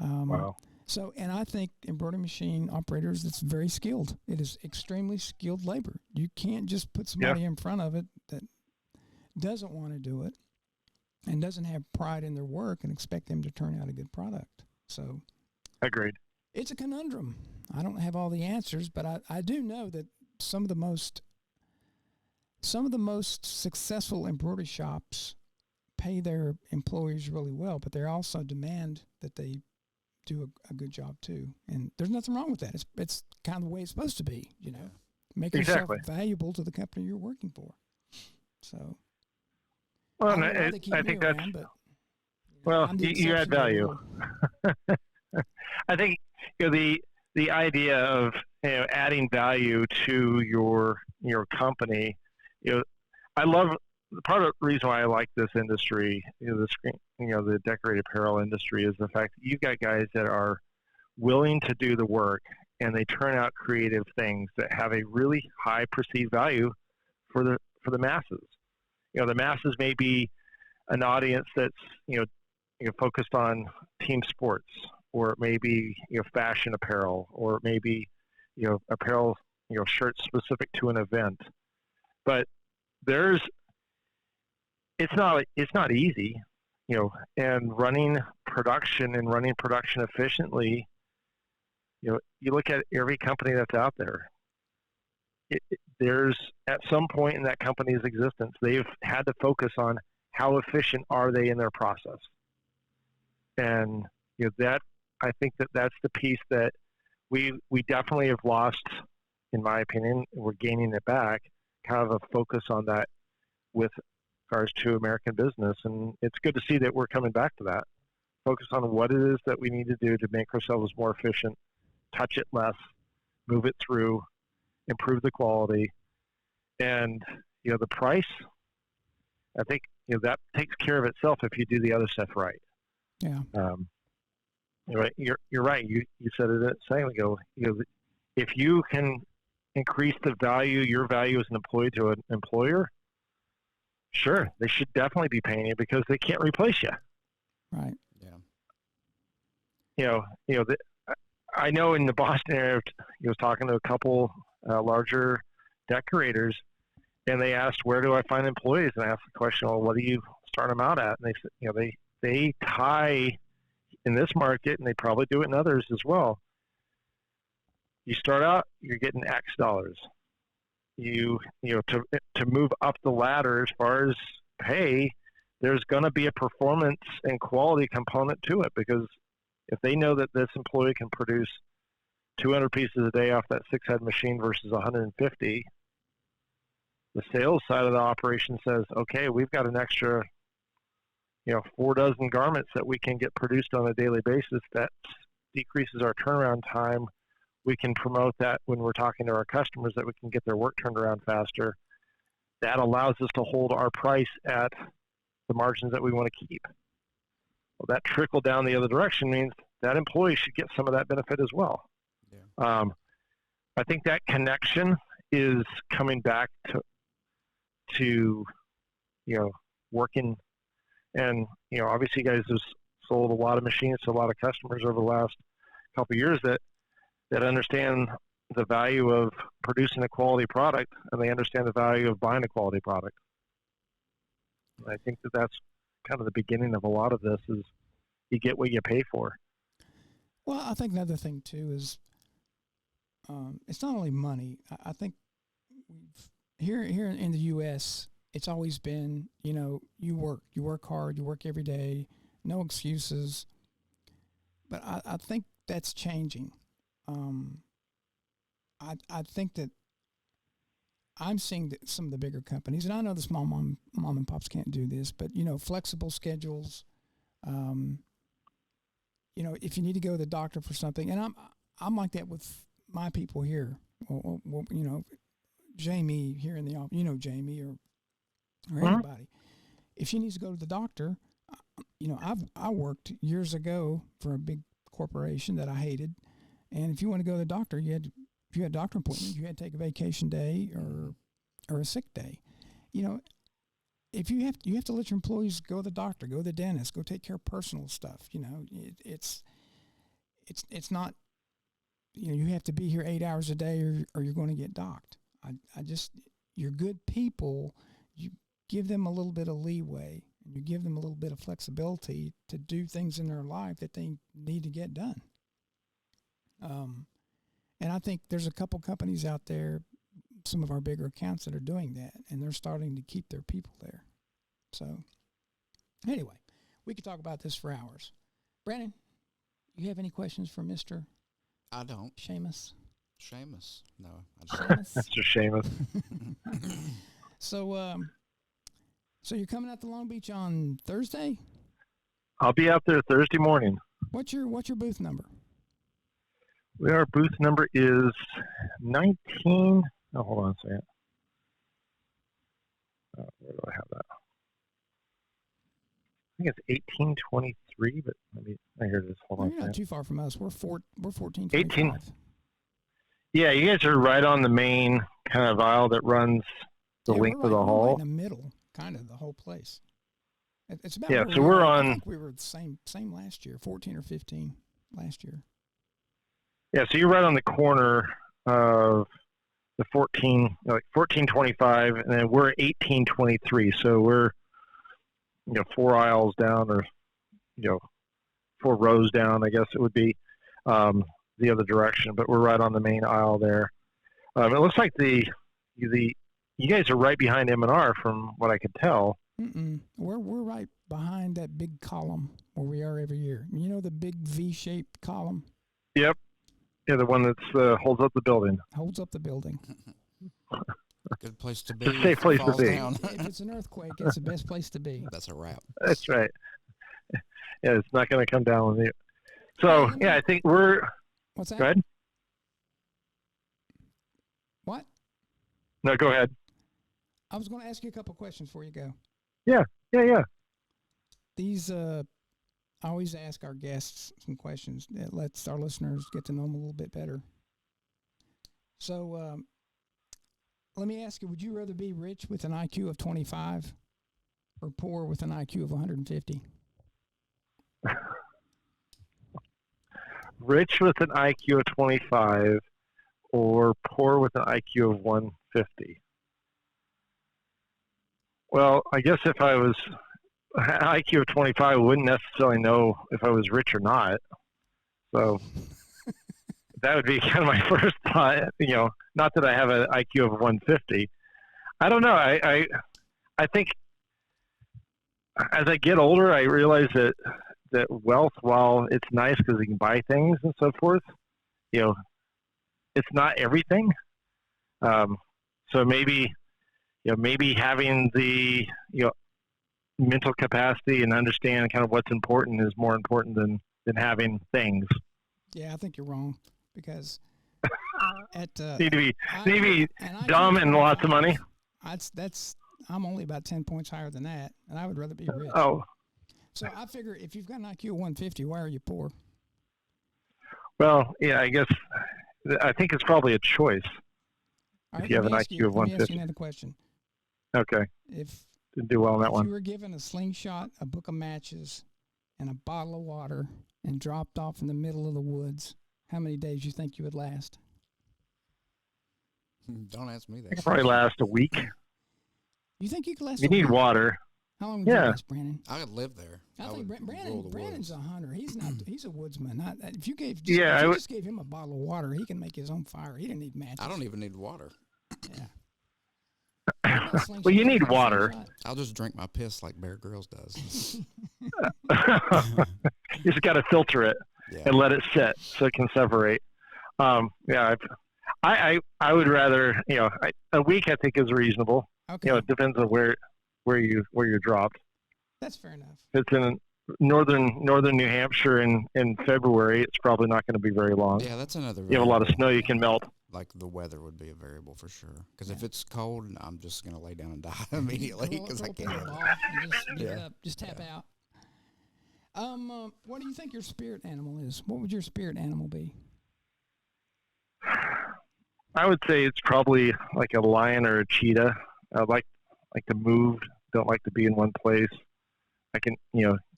Wow. So, and I think embroidery machine operators, it's very skilled. It is extremely skilled labor. You can't just put somebody in front of it that doesn't want to do it and doesn't have pride in their work and expect them to turn out a good product. So, agreed. It's a conundrum. I don't have all the answers, but I do know that some of the most successful embroidery shops pay their employees really well, but they also demand that they do a good job too. And there's nothing wrong with that. It's kind of the way it's supposed to be, Make yourself valuable to the company you're working for. So, well, I think that's around, but, you add value. I think the idea of adding value to your company. I love part of the reason why I like this industry. The decorated apparel industry is the fact that you've got guys that are willing to do the work, and they turn out creative things that have a really high perceived value for the masses. The masses may be an audience that's focused on team sports, or it may be fashion apparel, or it may be apparel shirts specific to an event. But it's not easy, and running production efficiently. You look at every company that's out there. There's at some point in that company's existence, they've had to focus on how efficient are they in their process, and that I think that's the piece that we definitely have lost, in my opinion. We're gaining it back, kind of a focus on that with regards to American business, and it's good to see that we're coming back to that. Focus on what it is that we need to do to make ourselves more efficient, touch it less, move it through, improve the quality, and the price. I think that takes care of itself if you do the other stuff right. Yeah. You're right. You said it a second ago. If you can increase your value as an employee to an employer, sure, they should definitely be paying you because they can't replace you. Right. Yeah. I know in the Boston area, I was talking to a couple larger decorators, and they asked, "Where do I find employees?" And I asked the question, "Well, what do you start them out at?" And they said, they tie in this market, and they probably do it in others as well. You start out, you're getting X dollars. To move up the ladder as far as pay, there's going to be a performance and quality component to it, because if they know that this employee can produce 200 pieces a day off that 6-head machine versus 150, the sales side of the operation says, okay, we've got an extra, 4 dozen garments that we can get produced on a daily basis. That decreases our turnaround time. We can promote that when we're talking to our customers, that we can get their work turned around faster. That allows us to hold our price at the margins that we want to keep. Well, that trickle down the other direction means that employee should get some of that benefit as well. Yeah. I think that connection is coming back to working. And, obviously you guys have sold a lot of machines to a lot of customers over the last couple of years that understand the value of producing a quality product, and they understand the value of buying a quality product. And I think that's kind of the beginning of a lot of this, is you get what you pay for. Well, I think another thing too is it's not only money. I think here in the U.S., it's always been, you work hard, you work every day, no excuses. But I think that's changing. I think that I'm seeing that some of the bigger companies, and I know the small mom and pops can't do this, but flexible schedules. If you need to go to the doctor for something, and I'm like that with my people here. Well, Jamie here in the office, Jamie or anybody. If she needs to go to the doctor, I worked years ago for a big corporation that I hated, and if you want to go to the doctor, if you had a doctor appointment, you had to take a vacation day or a sick day. If you have to let your employees go to the doctor, go to the dentist, go take care of personal stuff. It's not. You have to be here 8 hours a day, or you're going to get docked. You're good people. You give them a little bit of leeway, and you give them a little bit of flexibility to do things in their life that they need to get done. And I think there's a couple companies out there, some of our bigger accounts, that are doing that, and they're starting to keep their people there. So anyway, we could talk about this for hours. Brandon, you have any questions for Mr. I don't. Seamus? No. Mr. Seamus. So you're coming out to Long Beach on Thursday? I'll be out there Thursday morning. What's your booth number? Our booth number is 19. Oh, hold on a second. Where do I have that? I think it's 1823, but here it is. Hold on a second. You're not too far from us. We're 1425. 18. Yeah, you guys are right on the main kind of aisle that runs the length of the hall. Right in the middle, kind of the whole place. It's about. Yeah, so we're on. I think we were the same last year, 14 or 15 last year. Yeah, so you're right on the corner of the 1425, and then we're at 1823. So we're 4 aisles down, or 4 rows down, I guess it would be, the other direction. But we're right on the main aisle there. It looks like you guys are right behind M&R, from what I could tell. We're right behind that big column where we are every year. The big V-shaped column. Yep. Yeah, the one that holds up the building. Holds up the building. Good place to be. It's a safe place to be. If it's an earthquake, it's the best place to be. That's a wrap. That's right. Yeah, it's not going to come down with you. So, I think we're... What's that? Go ahead. What? No, go ahead. I was going to ask you a couple questions before you go. Yeah. These... I always ask our guests some questions that lets our listeners get to know them a little bit better. So let me ask you, would you rather be rich with an IQ of 25 or poor with an IQ of 150? Rich with an IQ of 25 or poor with an IQ of 150? Well, I guess if I was... IQ of 25, I wouldn't necessarily know if I was rich or not. So that would be kind of my first thought. Not that I have an IQ of 150. I don't know. I think as I get older, I realize that wealth, while it's nice because you can buy things and so forth, it's not everything. So maybe having the mental capacity and understand kind of what's important is more important than having things. Yeah, I think you're wrong because need to be dumb and lots of money. I'm only about 10 points higher than that, and I would rather be rich. Oh, so I figure if you've got an IQ of 150, why are you poor? Well, yeah, I think it's probably a choice. Right, if you have an IQ of 150. Let me ask you another question. Okay. Didn't do well on that one. If you were given a slingshot, a book of matches, and a bottle of water, and dropped off in the middle of the woods, how many days do you think you would last? Don't ask me that. I could probably last a week. You think you could last? You need water. How long would you last, Brandon? I could live there. I think Brandon's a hunter. He's not. He's a woodsman. If you just gave him a bottle of water, he can make his own fire. He didn't need matches. I don't even need water. Yeah. Well, you need water. I'll just drink my piss like Bear Grylls does. You just got to filter it and let it sit so it can separate. I would rather, a week I think is reasonable. Okay. It depends on where you're dropped. That's fair enough. If it's in northern New Hampshire in February, it's probably not going to be very long. Yeah, that's another. You have a lot of snow you can melt. Like the weather would be a variable for sure. Because if it's cold, I'm just going to lay down and die immediately because I can't. Just tap out. What do you think your spirit animal is? What would your spirit animal be? I would say it's probably like a lion or a cheetah. I like to move. Don't like to be in one place. I can,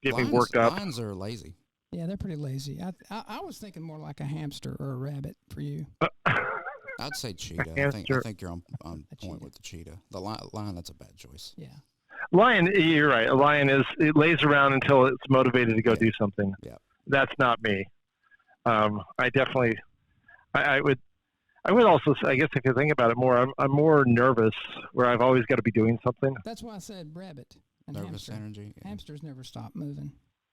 get me worked up. Lions are lazy. Yeah, they're pretty lazy. I was thinking more like a hamster or a rabbit for you. I'd say cheetah. I think you're on point with the cheetah. The lion, that's a bad choice. Yeah. Lion, you're right. A lion it lays around until it's motivated to go do something. Yeah. That's not me. I would also say, I guess if you think about it more, I'm more nervous where I've always got to be doing something. That's why I said rabbit and nervous hamster. Energy. Yeah. Hamsters never stop moving.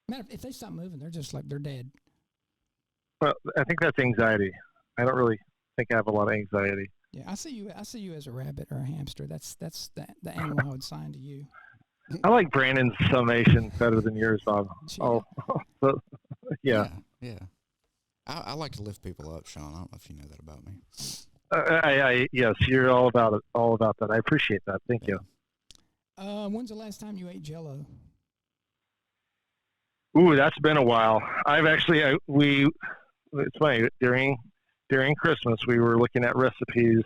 Matter if they stop moving, they're just like they're dead. Well, I think that's anxiety. I don't really think I have a lot of anxiety. Yeah, I see you as a rabbit or a hamster. That's the animal I would assign to you. I like Brandon's summation better than yours, Bob. Yeah. I like to lift people up, Sean. I don't know if you know that about me. Yes, you're all about it. All about that. I appreciate that. Thank you. When's the last time you ate Jell-O? Ooh, that's been a while. I've actually it's funny during Christmas we were looking at recipes,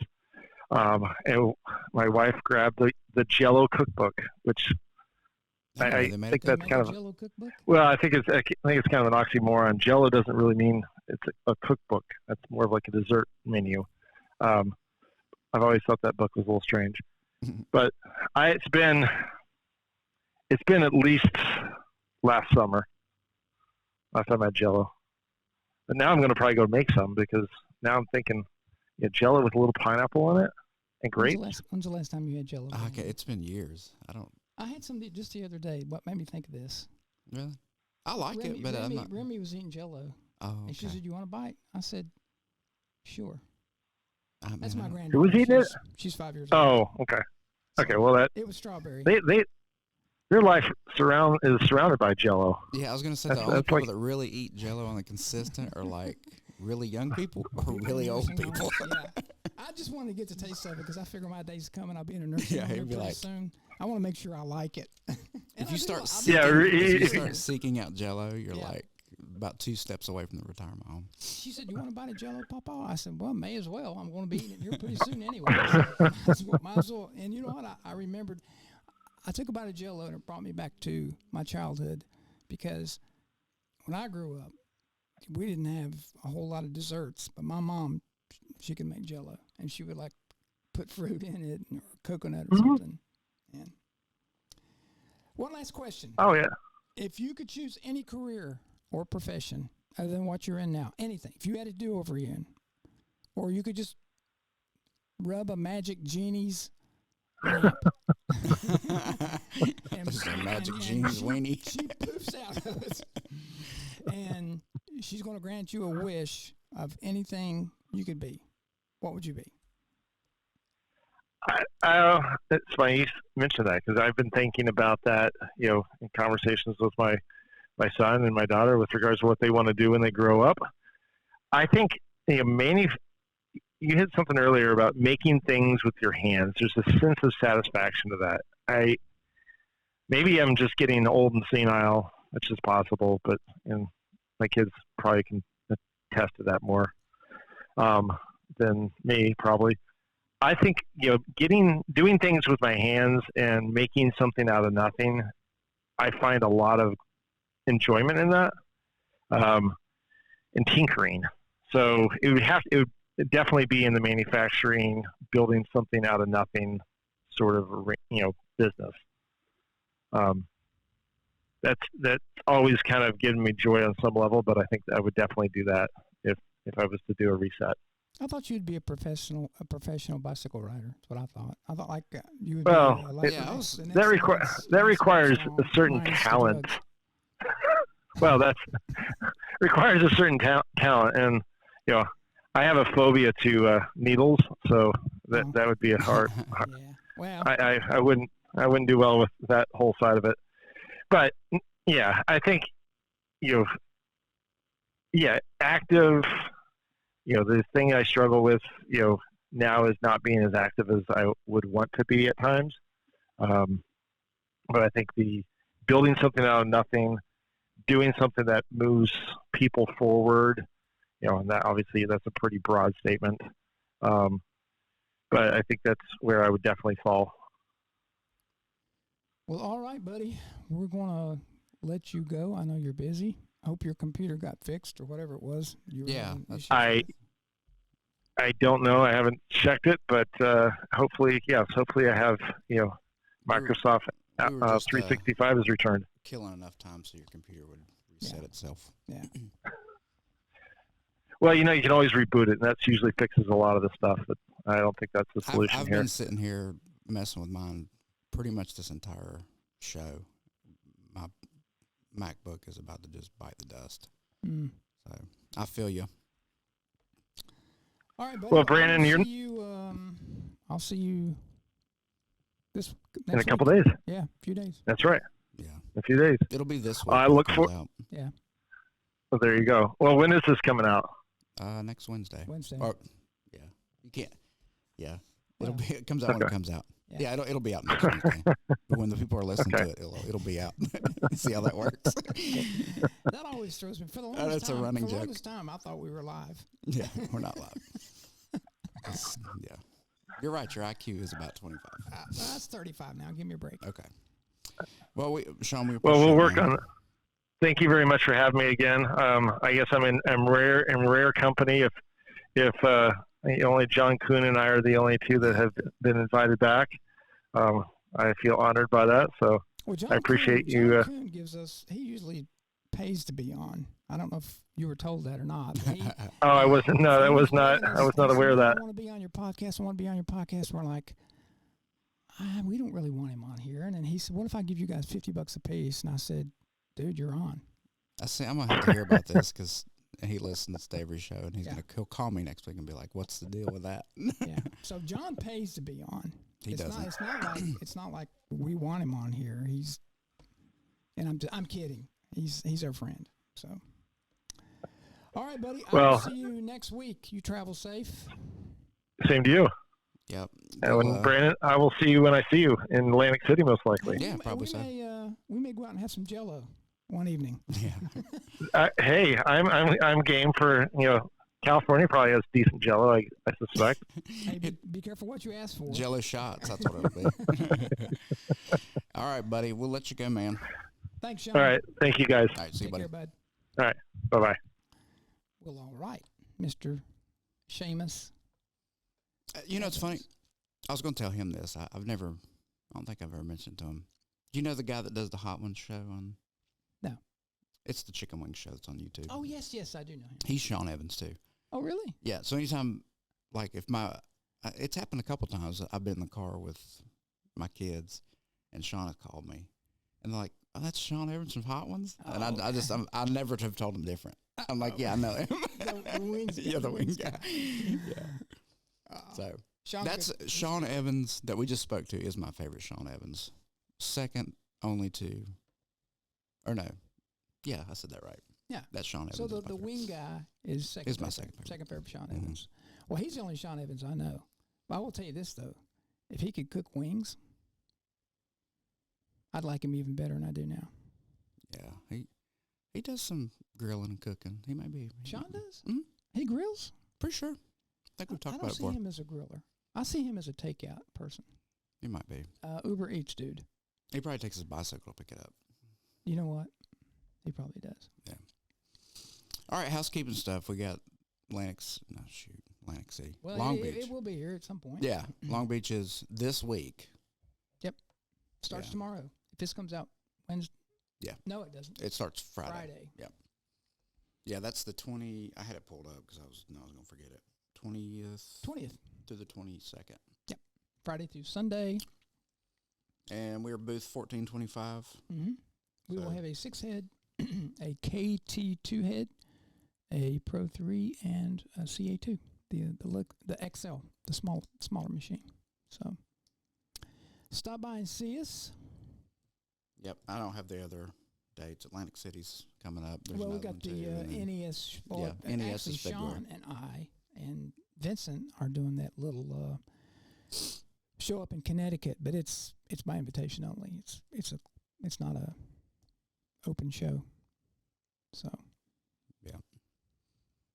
and my wife grabbed the Jell-O cookbook, which I think that's kind of Jell-O cookbook? Well, I think it's kind of an oxymoron. Jell-O doesn't really mean it's a cookbook. That's more of like a dessert menu. I've always thought that book was a little strange, but it's been at least last summer. Last time I had Jell-O, but now I'm going to probably go make some because now I'm thinking, Jell-O with a little pineapple in it and grapes. When's the last time you had Jell-O? Okay, it's been years. I had some just the other day. What made me think of this? Really? I like it, but I'm not. Remy was eating Jell-O. Oh, okay. And she said, "You want a bite?" I said, "Sure." That's my granddaughter. Who was eating it? She's 5 years old. Oh, okay. Okay, well it was strawberry. Their life is surrounded by Jell-O. Yeah, I was going to say the only people that really eat Jell-O on the consistent are like really young people or really old people. Yeah. I just want to get the taste of it because I figure my day's coming. I'll be in a nursing home pretty soon. I want to make sure I like it. If you start seeking out Jell-O, you're like about 2 steps away from the retirement home. She said, "You want a bite of Jell-O, Papa?" I said, "Well, may as well. I'm going to be eating it here pretty soon anyway. So might as well." And you know what? I remembered. I took a bite of Jell-O and it brought me back to my childhood because when I grew up, we didn't have a whole lot of desserts, but my mom, she could make Jell-O and she would like put fruit in it or coconut or something. And one last question. Oh, yeah. If you could choose any career or profession other than what you're in now, anything, if you had to do over again, or you could just rub a magic genie's lamp and magic And jeans weenie. She poofs out of it. And she's going to grant you a wish of anything you could be. What would you be? It's funny you mentioned that because I've been thinking about that, in conversations with my son and my daughter with regards to what they want to do when they grow up. I think, you hit something earlier about making things with your hands. There's a sense of satisfaction to that. Maybe I'm just getting old and senile, which is possible, but my kids probably can attest to that more than me, probably. I think doing things with my hands and making something out of nothing, I find a lot of enjoyment in that, and tinkering. So it would definitely be in the manufacturing, building something out of nothing sort of business. That's always kind of given me joy on some level, but I think I would definitely do that if I was to do a reset. I thought you'd be a professional bicycle rider. That's what I thought. I thought you would well, be that requires a certain talent. Well, that requires a certain talent, and I have a phobia to needles, so that would be a hard. Yeah. Well, I wouldn't do well with that whole side of it. But yeah, I think active. The thing I struggle with, now is not being as active as I would want to be at times. But I think the building something out of nothing, doing something that moves people forward, and that obviously that's a pretty broad statement. But I think that's where I would definitely fall. Well, all right, buddy. We're going to let you go. I know you're busy. I hope your computer got fixed or whatever it was. I don't know. I haven't checked it, but hopefully I have, Microsoft 365 is returned. Killing enough time so your computer would reset itself. Yeah. Well, you can always reboot it, and that usually fixes a lot of the stuff, but I don't think that's the solution I've here. been sitting here messing with mine pretty much this entire show. My MacBook is about to just bite the dust. So I feel you. All right, buddy. Well, Brandon, I'll see you in a couple days. Yeah, a few days. That's right. Yeah, a few days. It'll be this week. I look for. Yeah. Well, there you go. Well, when is this coming out? Next Wednesday. Or, yeah, you can't. Yeah, it comes out when it comes out. Yeah, it'll be out next Wednesday. But when the people are listening to it, it'll be out. See how that works? That always throws me. For the longest time, a running for the joke. longest time, I thought we were live. Yeah, we're not live. Yeah, you're right. Your IQ is about 25. That's 35 now. Give me a break. Okay. Well, Sean, we'll work on it. Thank you very much for having me again. I guess I'm rare company if only John Kuhn and I are the only two that have been invited back. I feel honored by that. So I appreciate you. John Kuhn gives us. He usually pays to be on. I don't know if you were told that or not. I wasn't. No, that was not. I was not aware of that. I want to be on your podcast. I want to be on your podcast. We're like, we don't really want him on here. And then he said, "What if I give you guys $50 a piece?" And I said, "Dude, you're on." I'm gonna have to hear about this because he listens to every show, and he'll call me next week and be like, "What's the deal with that?" Yeah. So John pays to be on. He doesn't. It's not like we want him on here. I'm kidding. He's our friend. So, all right, buddy. I'll see you next week. You travel safe. Same to you. Yep. And Brandon, I will see you when I see you in Atlantic City, most likely. Yeah, probably so. We may go out and have some Jell-O one evening. Yeah. Hey, I'm game for California probably has decent Jell-O, I suspect. Hey, be careful what you ask for. Jell-O shots, that's what it'll be. All right, buddy. We'll let you go, man. Thanks, Sean. All right. Thank you, guys. All right, see you, buddy. Take care, bud. All right. Bye-bye. Well, all right, Mr. Seamus. It's funny. I was going to tell him this. I don't think I've ever mentioned to him. Do you know the guy that does the Hot Ones show on? No. It's the Chicken Wing show that's on YouTube. Oh, yes, I do know him. He's Sean Evans, too. Oh, really? Yeah, so anytime, like, it's happened a couple times. I've been in the car with my kids, and Sean has called me, And they're like, "Oh, that's Sean Evans from Hot Ones." And I never have told them different. I'm like, "Yeah, I know him." The wings guy. Yeah, the wings guy. Yeah. So that's Sean Evans that we just spoke to is my favorite Sean Evans. Second only to, or no, yeah, I said that right. Yeah, that's Sean Evans. So the wing guy is second. Is my second favorite Sean Evans. Well, he's the only Sean Evans I know. But I will tell you this though, if he could cook wings, I'd like him even better than I do now. Yeah, he does some grilling and cooking. He may be. Sean does? Mm-hmm. He grills? Pretty sure. I think we've talked about it before. I don't see him as a griller. I see him as a takeout person. He might be. Uber Eats dude. He probably takes his bicycle to pick it up. You know what? He probably does. Yeah. All right, housekeeping stuff. We got Atlantic City. Well, Long Beach. It will be here at some point. Yeah, Long Beach is this week. Yep. Starts tomorrow. If this comes out Wednesday. Yeah. No, it doesn't. It starts Friday. Friday. Yep. Yeah, that's the 20. I had it pulled up because I was going to forget it. 20th to the 22nd. Yep. Friday through Sunday. And we're booth 1425. Mm-hmm. We will have a 6-head, a KT2 head, a Pro 3, and a CA2. The XL, the smaller machine. So stop by and see us. Yep, I don't have the other dates. Atlantic City's coming up. There's we got the NES. Well, NES actually, is February. Sean and I and Vincent are doing that little show up in Connecticut, but it's by invitation only. It's not a open show. So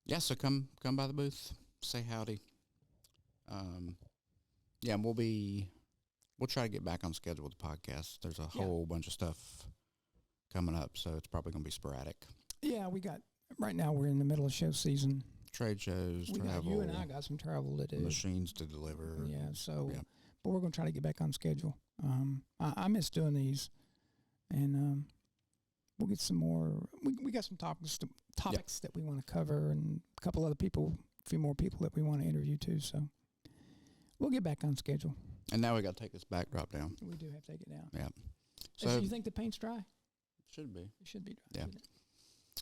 yeah. So come by the booth, say howdy. Yeah, and we'll try to get back on schedule with the podcast. There's a whole bunch of stuff coming up, so it's probably going to be sporadic. Yeah, right now we're in the middle of show season. Trade shows, travel. You and I got some travel to do. Machines to deliver. Yeah, but we're going to try to get back on schedule. I miss doing these, and we'll get some more. We got some topics that we want to cover, and a few more people that we want to interview too. So we'll get back on schedule. And now we got to take this backdrop down. We do have to take it down. Yeah. So you think the paint's dry? Should be. It should be dry. Yeah.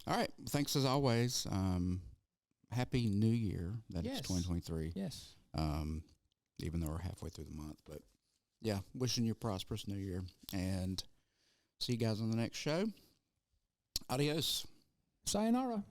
All right. Thanks as always. Happy New Year. It's 2023. Yes. Even though we're halfway through the month, but yeah, wishing you a prosperous New Year, and see you guys on the next show. Adios. Sayonara.